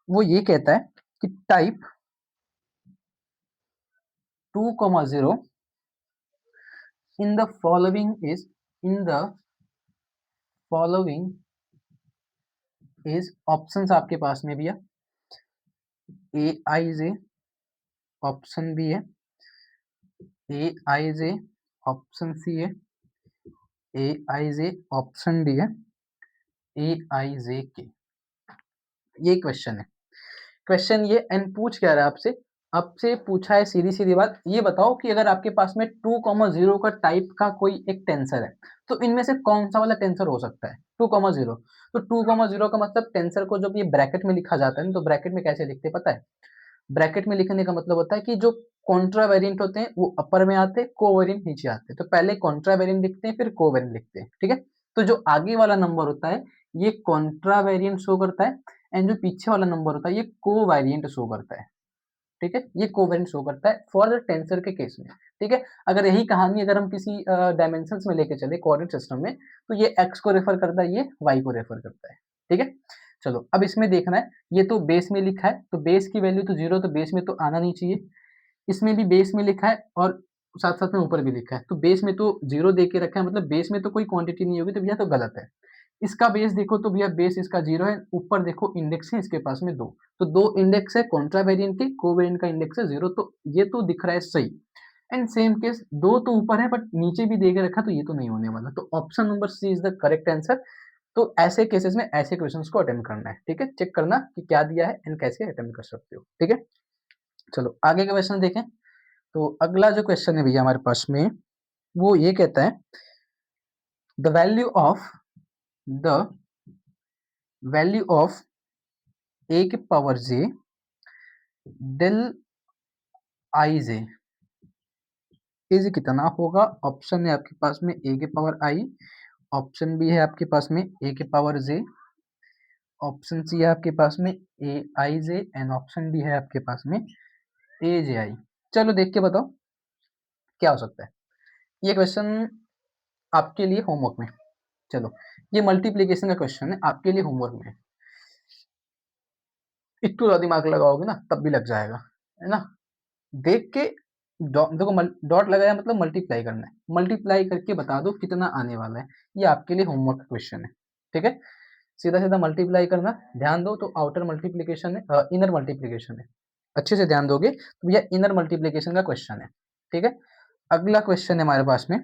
वो ये कहता है कि type 2,0 in the following is in the following is options आपके पास में भी है, A I J option B है, A I J option C है, A I J option D है, ए आई जे के। ये क्वेश्चन है। क्वेश्चन ये एंड पूछ क्या रहा है आपसे, आपसे पूछा है सीधी सीधी बात, ये बताओ कि अगर आपके पास में 2,0 का टाइप का कोई एक टेंसर है, तो इनमें से कौन सा वाला टेंसर हो सकता है 2,0। तो 2,0 का मतलब टेंसर को जब ये ब्रैकेट में लिखा जाता है ना, तो ब्रैकेट में कैसे लिखते हैं पता है? ब्रैकेट में लिखने का मतलब होता है कि जो कॉन्ट्रा वेरिएंट होते हैं वो अपर में आते हैं, कोवेरिएंट नीचे आते हैं। तो पहले कॉन्ट्रा वेरिएंट लिखते हैं, फिर कोवेरिएंट लिखते हैं, ठीक है। तो जो आगे वाला नंबर होता है ये कॉन्ट्रा वेरिएंट शो करता है, एंड जो पीछे वाला नंबर होता है ये कोवेरिएंट शो करता है, ठीक है। ये कोवेरिएंट शो करता है फॉर द टेंसर के केस में, ठीक है। अगर यही कहानी अगर हम किसी डायमेंशंस में लेके चले कोऑर्डिनेट सिस्टम में, तो ये एक्स को रेफर करता है, ये वाई को रेफर करता है, ठीक है। चलो अब इसमें देखना है, ये तो बेस में लिखा है, तो बेस की वैल्यू तो 0, तो बेस में तो आना नहीं चाहिए। इसमें भी बेस में लिखा है और साथ-साथ में ऊपर भी लिखा है, तो बेस में तो 0 दे के रखा है, मतलब बेस में तो कोई क्वांटिटी नहीं होगी, तो भैया तो गलत है। इसका बेस देखो तो भैया बेस इसका 0 है, ऊपर देखो इंडेक्स है इसके पास में 2, तो 2 इंडेक्स है कॉन्ट्रा वेरिएंट के, कोवेरिएंट का इंडेक्स है 0, तो ये तो दिख रहा है सही। एंड सेम केस 2 तो ऊपर है बट नीचे भी दे के रखा, तो ये तो नहीं होने वाला, तो option number C is the correct answer. तो ऐसे केसेस में ऐसे क्वेश्चंस को अटेम्प्ट करना है, ठीक है। चेक करना कि क्या दिया है एंड कैसे अटेम्प्ट कर सकते हो, ठीक है। चलो आगे का क्वेश्चन देखें। तो अगला जो क्वेश्चन है भैया हमारे पास में, वो ये कहता है the the value of A के power J del I J is कितना होगा। ऑप्शन है आपके पास में ए के पावर आई ऑप्शन बी है आपके पास में ए के पावर जे, ऑप्शन सी है आपके पास में A I J, and option D है आपके पास में ए जे आई। चलो देख के बताओ क्या हो सकता है। ये क्वेश्चन आपके लिए होमवर्क में, चलो ये मल्टीप्लीकेशन का क्वेश्चन है आपके लिए होमवर्क में। इतना ज्यादा दिमाग लगाओगे ना तब भी लग जाएगा, है ना। देख के देखो डॉट लगाया मतलब मल्टीप्लाई करना है, मल्टीप्लाई करके बता दो कितना आने वाला है। ये आपके लिए होमवर्क का क्वेश्चन है, ठीक है। सीधा सीधा मल्टीप्लाई करना, ध्यान दो तो आउटर मल्टीप्लीकेशन है, इनर मल्टीप्लीकेशन है। अच्छे से ध्यान दोगे तो भैया इनर मल्टीप्लीकेशन का क्वेश्चन है, ठीक है। अगला क्वेश्चन है हमारे पास में,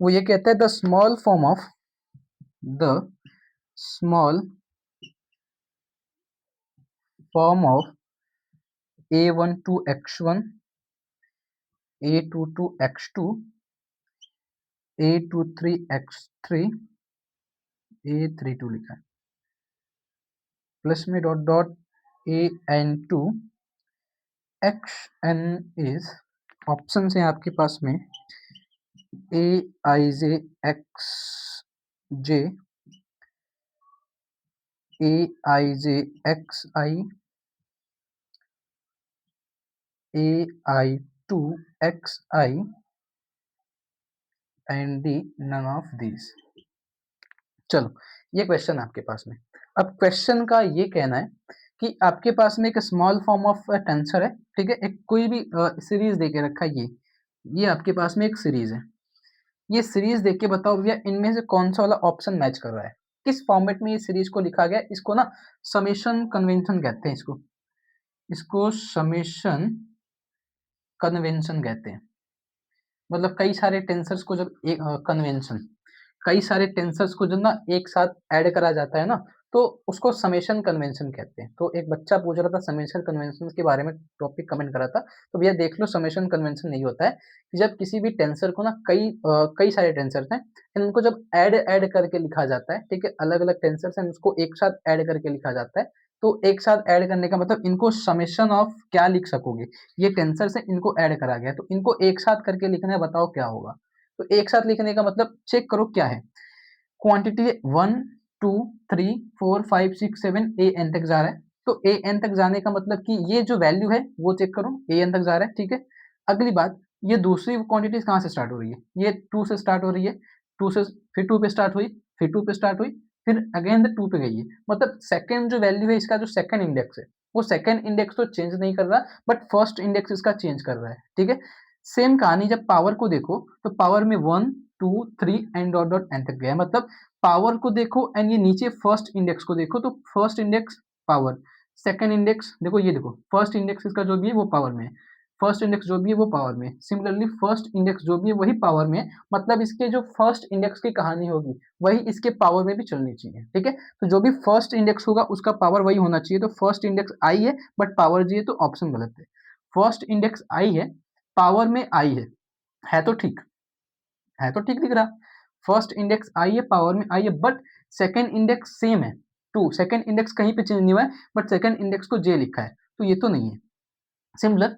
वो ये कहता है the small form of a12x1, a22x2, a23x3, a32 लिखा है, प्लस में dot dot an2 xn is, option है आपके पास में A I J X J, A I J X I, A I two X I, and D none of these. चलो ये question आपके पास में। अब क्वेश्चन का ये कहना है कि आपके पास में एक स्मॉल फॉर्म ऑफ टेंसर है, ठीक है। एक कोई भी सीरीज दे के रखा है, ये आपके पास में एक सीरीज है। ये सीरीज देख के बताओ भैया इनमें से कौन सा वाला ऑप्शन मैच कर रहा है, किस फॉर्मेट में ये सीरीज को लिखा गया है। इसको ना समेशन कन्वेंशन कहते हैं, इसको इसको समेशन कन्वेंशन कहते हैं। मतलब कई सारे टेंसर्स को जब एक कन्वेंशन, कई सारे टेंसर्स को जब ना एक साथ ऐड करा जाता है ना, तो उसको समेशन कन्वेंशन कहते हैं। तो एक बच्चा पूछ रहा था समेशन कन्वेंशन के बारे में, टॉपिक कमेंट करा था, तो भैया देख लो समेशन कन्वेंशन नहीं होता है कि जब किसी भी टेंसर को ना कई सारे टेंसर्स हैं, इनको जब ऐड ऐड करके लिखा जाता है, ठीक है, अलग अलग टेंसर्स हैं उसको एक साथ ऐड करके लिखा जाता है। तो एक साथ ऐड करने का मतलब इनको समेशन ऑफ क्या लिख सकोगे, ये टेंसर से इनको ऐड करा गया, तो इनको एक साथ करके लिखना है, बताओ क्या होगा। तो एक साथ लिखने का मतलब चेक करो क्या है, क्वांटिटी 1 2 3 4 5 6 7 ए एन तक जा रहा है। तो ए एन तक जाने का मतलब कि ये जो वैल्यू है वो चेक करो, ए एन तक जा रहा है, ठीक है। अगली बात, ये दूसरी क्वांटिटी कहाँ से स्टार्ट हो रही है, ये 2 से स्टार्ट हो रही है, 2 से फिर 2 पे स्टार्ट हुई, फिर 2 पे स्टार्ट हुई, फिर अगेन 2 पे गई है। मतलब सेकंड जो वैल्यू है इसका, जो सेकंड इंडेक्स है, वो सेकंड इंडेक्स तो चेंज नहीं कर रहा, बट फर्स्ट इंडेक्स इसका चेंज कर रहा है, ठीक है। सेम कहानी जब पावर को देखो, तो पावर में 1 2 3 एंड डॉट डॉट एन तक गया, मतलब पावर को देखो एंड ये नीचे फर्स्ट इंडेक्स को देखो, तो first index power, second index देखो, ये देखो फर्स्ट इंडेक्स इसका जो भी है वो पावर में है, फर्स्ट इंडेक्स जो भी है वो पावर में है, सिमिलरली फर्स्ट इंडेक्स जो भी है वही पावर में है। मतलब इसके जो फर्स्ट इंडेक्स की कहानी होगी वही इसके पावर में भी चलनी चाहिए, ठीक है। तो जो भी फर्स्ट इंडेक्स होगा उसका पावर वही होना चाहिए। तो फर्स्ट इंडेक्स आई है बट पावर जी है, तो ऑप्शन गलत है। फर्स्ट इंडेक्स आई है, पावर में आई है तो ठीक, है तो ठीक दिख रहा। फर्स्ट इंडेक्स आई है, पावर में आई है, बट सेकंड इंडेक्स सेम है, 2, सेकंड इंडेक्स कहीं पे चेंज नहीं हुआ है, बट सेकंड इंडेक्स को जे लिखा है, तो ये तो नहीं है। सिमिलर,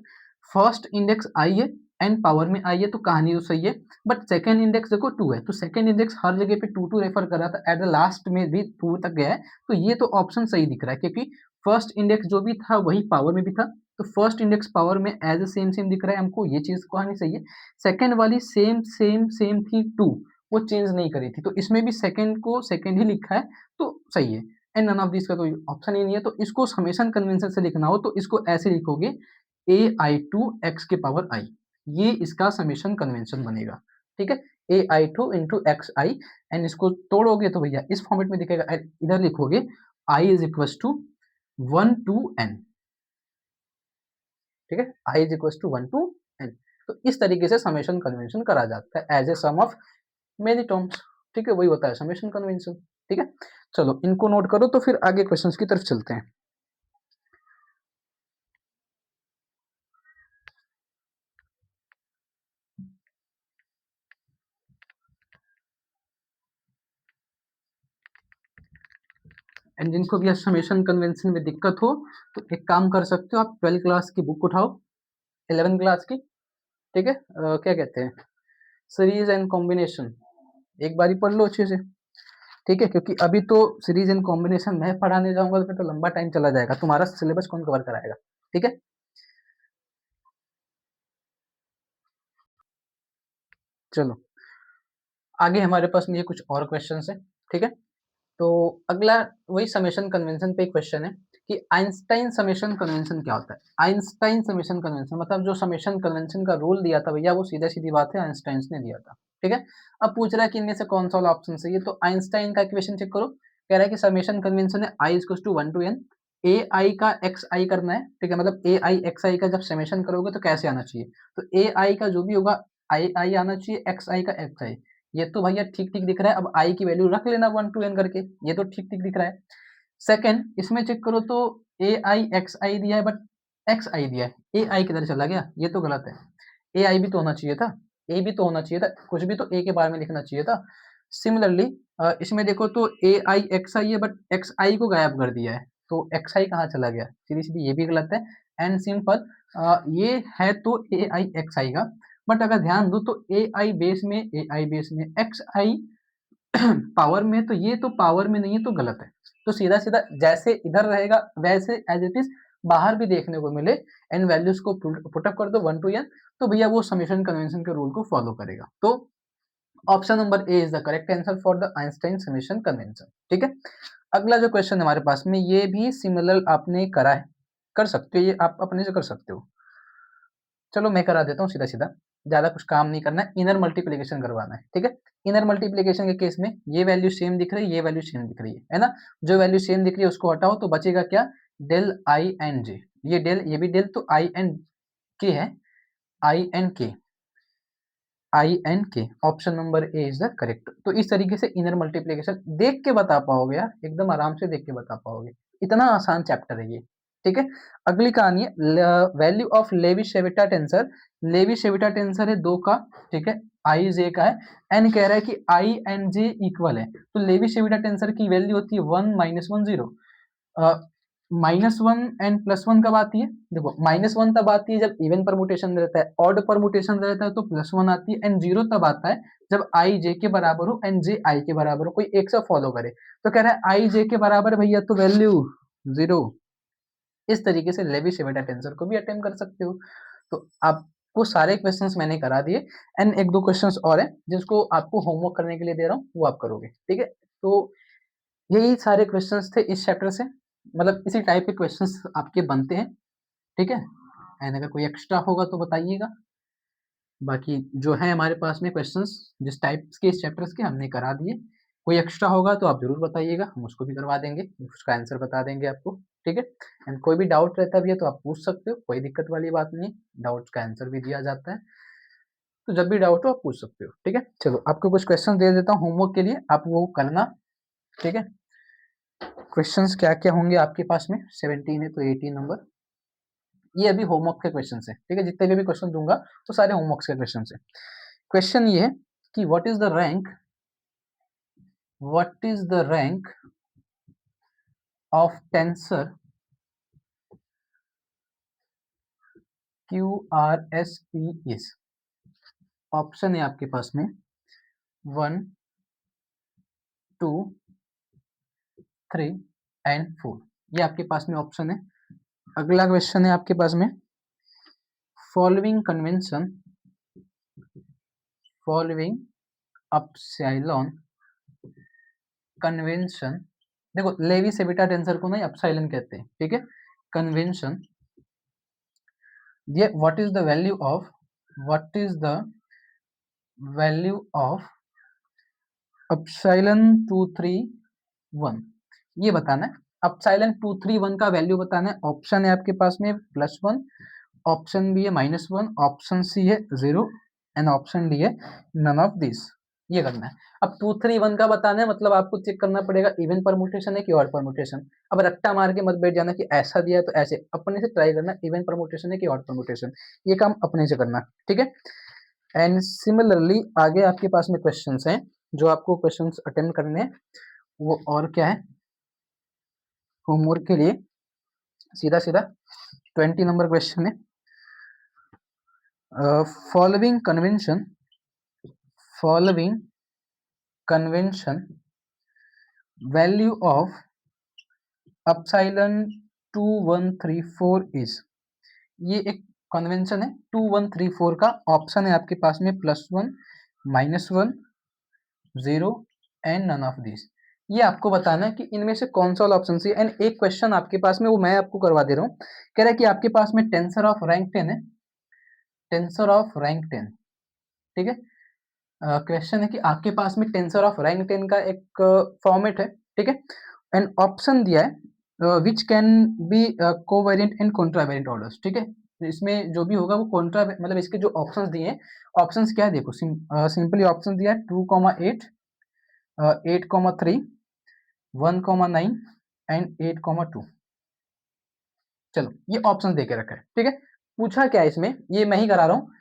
फर्स्ट इंडेक्स आई है एंड पावर में आई है, तो कहानी तो सही है, बट सेकंड इंडेक्स देखो 2 है, तो सेकंड इंडेक्स हर जगह पे 2 रेफर कर रहा था, एट द लास्ट में भी 2 तक गया है, तो ये तो ऑप्शन सही दिख रहा है, क्योंकि फर्स्ट इंडेक्स जो भी था वही पावर में भी था। तो फर्स्ट इंडेक्स पावर में एज ए सेम सेम दिख रहा है हमको, ये चीज कहानी सही है। सेकंड वाली सेम सेम सेम थी 2, वो चेंज नहीं करी थी, तो इसमें भी सेकंड को सेकंड ही लिखा है, तो सही है। एंड नन ऑफ दिस का कोई ऑप्शन ही नहीं है, तो इसको समेशन कन्वेंशन से लिखना हो तो इसको ऐसे लिखोगे, ए आई टू एक्स के पावर आई, ये इसका समेशन कन्वेंशन बनेगा, ठीक है। A I two into X I, and इसको तोड़ोगे तो भैया इस फॉर्मेट में दिखेगा, इधर लिखोगे I is equal to 1 to n, ठीक है, I is equal to 1 to n। तो इस तरीके से समेशन कन्वेंशन करा जाता है as a sum of many terms, ठीक है, वही होता है समेशन कन्वेंशन, ठीक है। चलो इनको नोट करो, तो फिर आगे क्वेश्चंस की तरफ चलते हैं। एंड जिनको भी समेशन कन्वेंशन में दिक्कत हो तो एक काम कर सकते हो, आप 12 क्लास की बुक उठाओ, 11 क्लास की, ठीक है, क्या कहते हैं, सीरीज एंड कॉम्बिनेशन एक बारी पढ़ लो अच्छे से, ठीक है, क्योंकि अभी तो सीरीज एंड कॉम्बिनेशन मैं पढ़ाने जाऊंगा तो फिर तो लंबा टाइम चला जाएगा, तुम्हारा सिलेबस कौन कवर कराएगा, ठीक है। चलो आगे हमारे पास में ये कुछ और क्वेश्चन है, ठीक है। तो अगला वही समेशन कन्वेंशन पे क्वेश्चन है कि आइंस्टाइन समेशन कन्वेंशन क्या होता है। आइंस्टाइन समेशन कन्वेंशन मतलब जो समेशन कन्वेंशन का रूल दिया था भैया, वो सीधा सीधी बात है आइंस्टाइन ने दिया था, ठीक है। अब पूछ रहा है कि इनमें से कौन सा वाला ऑप्शन सही है, तो आइंस्टाइन का इक्वेशन चेक करो। कह रहा है कि समेशन कन्वेंशन है I equals to 1 to n ए आई का एक्स आई करना है, ठीक है, मतलब ए आई एक्स आई का जब समेशन करोगे तो कैसे आना चाहिए, तो ए आई का जो भी होगा आई आई आना चाहिए, एक्स आई का एक्स आई। ये तो भैया ठीक ठीक दिख रहा है, अब आई की वैल्यू रख लेना 1 to n करके, ये तो ठीक ठीक दिख रहा है। सेकंड इसमें चेक करो तो ए आई एक्स आई दिया है बट एक्स आई दिया है, ए आई किधर चला गया, ये तो गलत है। ए आई भी तो होना चाहिए था, ए भी तो होना चाहिए था, कुछ भी तो ए के बारे में लिखना चाहिए था। सिमिलरली इसमें देखो तो ए आई एक्स आई है बट एक्स आई को गायब कर दिया है, तो एक्स आई कहाँ चला गया, सीधी सीधी ये भी गलत है। एंड सिंपल ये है तो ए आई एक्स आई का, बट अगर ध्यान दो तो ए आई बेस में एक्स आई पावर में, तो ये तो पावर में नहीं है तो गलत है। तो सीधा सीधा जैसे इधर रहेगा वैसे एज इट इज बाहर भी देखने को मिले, एन वैल्यूज को पुटअप कर दो 1 to n, तो भैया वो समेशन कन्वेंशन के रूल को फॉलो करेगा। तो option number A is the correct answer for the Einstein summation convention, ठीक है। अगला जो क्वेश्चन हमारे पास में ये भी सिमिलर आपने करा है, कर सकते हो, ये आप अपने से कर सकते हो। चलो मैं करा देता हूँ सीधा सीधा, ज्यादा कुछ काम नहीं करना है, इनर मल्टीप्लीकेशन करवाना है, ठीक है। इनर मल्टीप्लीकेशन के केस में ये वैल्यू सेम दिख रही है, ये वैल्यू सेम दिख रही है ना। जो वैल्यू सेम दिख रही है उसको हटाओ तो बचेगा क्या, डेल आई एन जे, ये डेल ये भी डेल, तो आई एन के है, आई एन के, आई एन के, option number A is the correct. तो इस तरीके से इनर मल्टीप्लीकेशन देख के बता पाओगे यार, एकदम आराम से देख के बता पाओगे, इतना आसान चैप्टर है ये, ठीक है। अगली कहानी है value of Levi Civita tensor. Levi Civita tensor है दो का, ठीक है, आई जे का है, एन कह रहा है कि आई एन जे इक्वल है, तो लेवी शेविटा टेंसर की वैल्यू होती है 1 - 1 0। -1 एंड +1 कब आती है, देखो -1 तब आती है जब इवन परमुटेशन रहता है, ऑड परमुटेशन रहता है तो +1 आती है, एंड 0 तब आता है जब आई जे के बराबर हो एंड जे आई के बराबर हो, कोई एक से फॉलो करे। तो कह रहा है आई जे के बराबर भैया तो वैल्यू 0। इस तरीके से लेवी शेविटा टेंसर को भी अटेम्प्ट कर सकते हो। तो आपको सारे क्वेश्चंस मैंने करा दिए, एंड एक दो क्वेश्चंस और हैं जिसको आपको होमवर्क करने के लिए दे रहा हूँ, वो आप करोगे, ठीक है। तो यही सारे क्वेश्चंस थे इस चैप्टर से, मतलब इसी टाइप के क्वेश्चंस आपके बनते हैं, ठीक है। एंड अगर कोई एक्स्ट्रा होगा तो बताइएगा, बाकी जो है हमारे पास में क्वेश्चंस जिस टाइप के इस चैप्टर्स के हमने करा दिए, कोई एक्स्ट्रा होगा तो आप जरूर बताइएगा, हम उसको भी करवा देंगे, उसका आंसर बता देंगे आपको, ठीक है। एंड कोई भी डाउट रहता भी है तो आप पूछ सकते हो, कोई दिक्कत वाली बात नहीं, डाउट्स का आंसर भी दिया जाता है, तो जब भी डाउट हो आप पूछ सकते हो, ठीक है। चलो आपको कुछ क्वेश्चन दे देता हूँ होमवर्क के लिए, आप वो करना, ठीक है। क्वेश्चंस क्या क्या होंगे आपके पास में, 17 है तो 18 नंबर, ये अभी होमवर्क के क्वेश्चन है, ठीक है, जितने भी क्वेश्चन दूंगा तो सारे होमवर्क के क्वेश्चन है। क्वेश्चन ये है कि what is the rank of tensor Q R S P is. Option है आपके पास में 1 2 3 एंड 4, ये आपके पास में ऑप्शन है। अगला क्वेश्चन है आपके पास में फॉलोइंग कन्वेंशन, फॉलोइंग अपसाइलॉन कन्वेंशन, देखो लेवी सेविटा टेंसर को नहीं अपसाइलन कहते हैं, ठीक है। कन्वेंशन, ये what is the value of epsilon 2 3 1, ये बताना है। अपसाइलन 2 3 1 का वैल्यू बताना है। ऑप्शन है आपके पास में +1, ऑप्शन बी है -1, ऑप्शन सी है 0 एंड ऑप्शन डी है नन ऑफ दिस, ये करना है। अब 2 3 1 का बताना है, मतलब आपको चेक करना पड़ेगा इवन परमुटेशन है कि ऑड परमुटेशन। अब रट्टा मार के मत बैठ जाना कि ऐसा दिया है तो ऐसे, अपने से ट्राई करना इवन परमुटेशन है कि ऑड परमुटेशन, ये काम अपने से करना, ठीक है। एंड सिमिलरली आगे आपके पास में क्वेश्चंस हैं जो आपको क्वेश्चंस अटेम्प्ट करने हैं, वो और क्या है होमवर्क के लिए, सीधा सीधा 20 नंबर क्वेश्चन है। Following convention following convention value of epsilon 2134 is, ये एक कन्वेंशन है 2134 का। ऑप्शन है आपके पास में +1, -1, 0 एंड नन ऑफ दिस। ये आपको बताना है कि इनमें से कौन सा वाला ऑप्शन सही है। एंड एक क्वेश्चन आपके पास में, वो मैं आपको करवा दे रहा हूँ। कह रहा है कि आपके पास में टेंसर ऑफ रैंक 10 है, टेंसर ऑफ रैंक 10, ठीक है। क्वेश्चन है कि आपके पास में टेंसर ऑफ रैंक 10 का एक फॉर्मेट है, ठीक है। एंड ऑप्शन दिया है which can be covariant and contravariant orders, ठीक है। इसमें जो भी होगा वो कॉन्ट्रा, मतलब इसके जो ऑप्शंस दिए हैं, ऑप्शंस क्या है देखो, सिंपली ऑप्शन दिया है 2,8, 8,3, 1,9 एंड 8,2। चलो ये ऑप्शन दे के रखा है, ठीक है। पूछा क्या है इसमें, ये मैं ही करा रहा हूँ,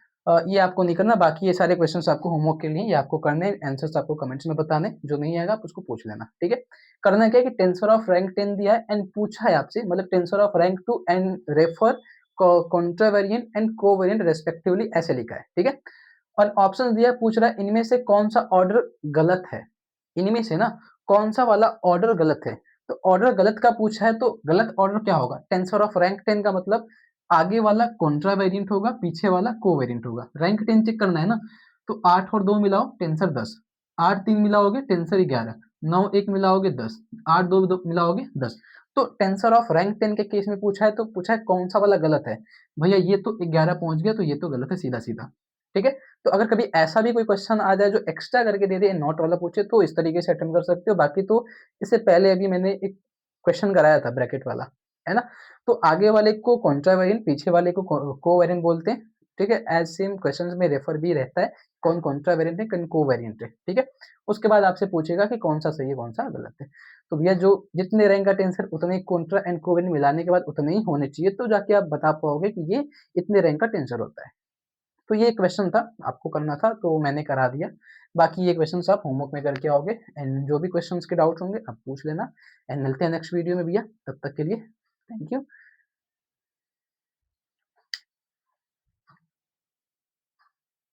ये आपको नहीं करना। बाकी ये सारे क्वेश्चंस आपको होमवर्क के लिए ये आपको करने, आंसर्स आपको कमेंट्स में बताने, जो नहीं आएगा आप उसको पूछ लेना, ठीक है। करना क्या है कि टेंसर ऑफ रैंक 10 दिया है एंड पूछा है आपसे, मतलब tensor of rank 2 and refer contravariant and covariant respectively, ऐसे लिखा है, ठीक है। और ऑप्शन दिया है, पूछ रहा है इनमें से कौन सा ऑर्डर गलत है, इनमें से ना कौन सा वाला ऑर्डर गलत है। तो ऑर्डर गलत का पूछा है, तो गलत ऑर्डर क्या होगा, टेंसर ऑफ रैंक 10 का मतलब आगे वाला कॉन्ट्रा वेरिएंट होगा, पीछे वाला कोवेरिएंट होगा। रैंक 10 चेक करना है ना, तो 8 और 2 मिलाओ टेंसर 10, 8 3 मिलाओगे टेंसर 11, 9 1 मिलाओगे 10, 8 2 मिलाओगे 10। तो टेंसर ऑफ रैंक 10 के केस में पूछा है, तो पूछा है कौन सा वाला गलत है। भैया ये तो 11 पहुंच गया, तो ये तो गलत है सीधा सीधा, ठीक है। तो अगर कभी ऐसा भी कोई क्वेश्चन आ जाए जो एक्स्ट्रा करके दे दे, नॉट वाला पूछे, तो इस तरीके से अटेम्प्ट कर सकते हो। बाकी तो इससे पहले अभी मैंने एक क्वेश्चन कराया था ब्रैकेट वाला, है ना। तो आगे वाले को कॉन्ट्रावेरिएंट, पीछे वाले को कोवेरिएंट बोलते हैं, ठीक है। एज सेम क्वेश्चंस में रेफर भी रहता है, कौन कॉन्ट्रावेरिएंट है कौन कोवेरिएंट है, ठीक है। उसके बाद आपसे पूछेगा कि कौन सा सही है कौन सा गलत है। तो भैया जो जितने रैंक का टेंसर उतने कॉन्ट्रा एंड कोवेरिएंट मिलाने के बाद उतने ही होने चाहिए, तो जाके आप बता पाओगे कि ये इतने रैंक का टेंसर होता है। तो ये क्वेश्चन था, आपको करना था तो मैंने करा दिया। बाकी ये क्वेश्चंस आप होमवर्क में करके आओगे, एंड जो भी क्वेश्चंस के डाउट होंगे आप पूछ लेना। एंड मिलते हैं नेक्स्ट वीडियो में भैया, तब तक के लिए थैंक यू।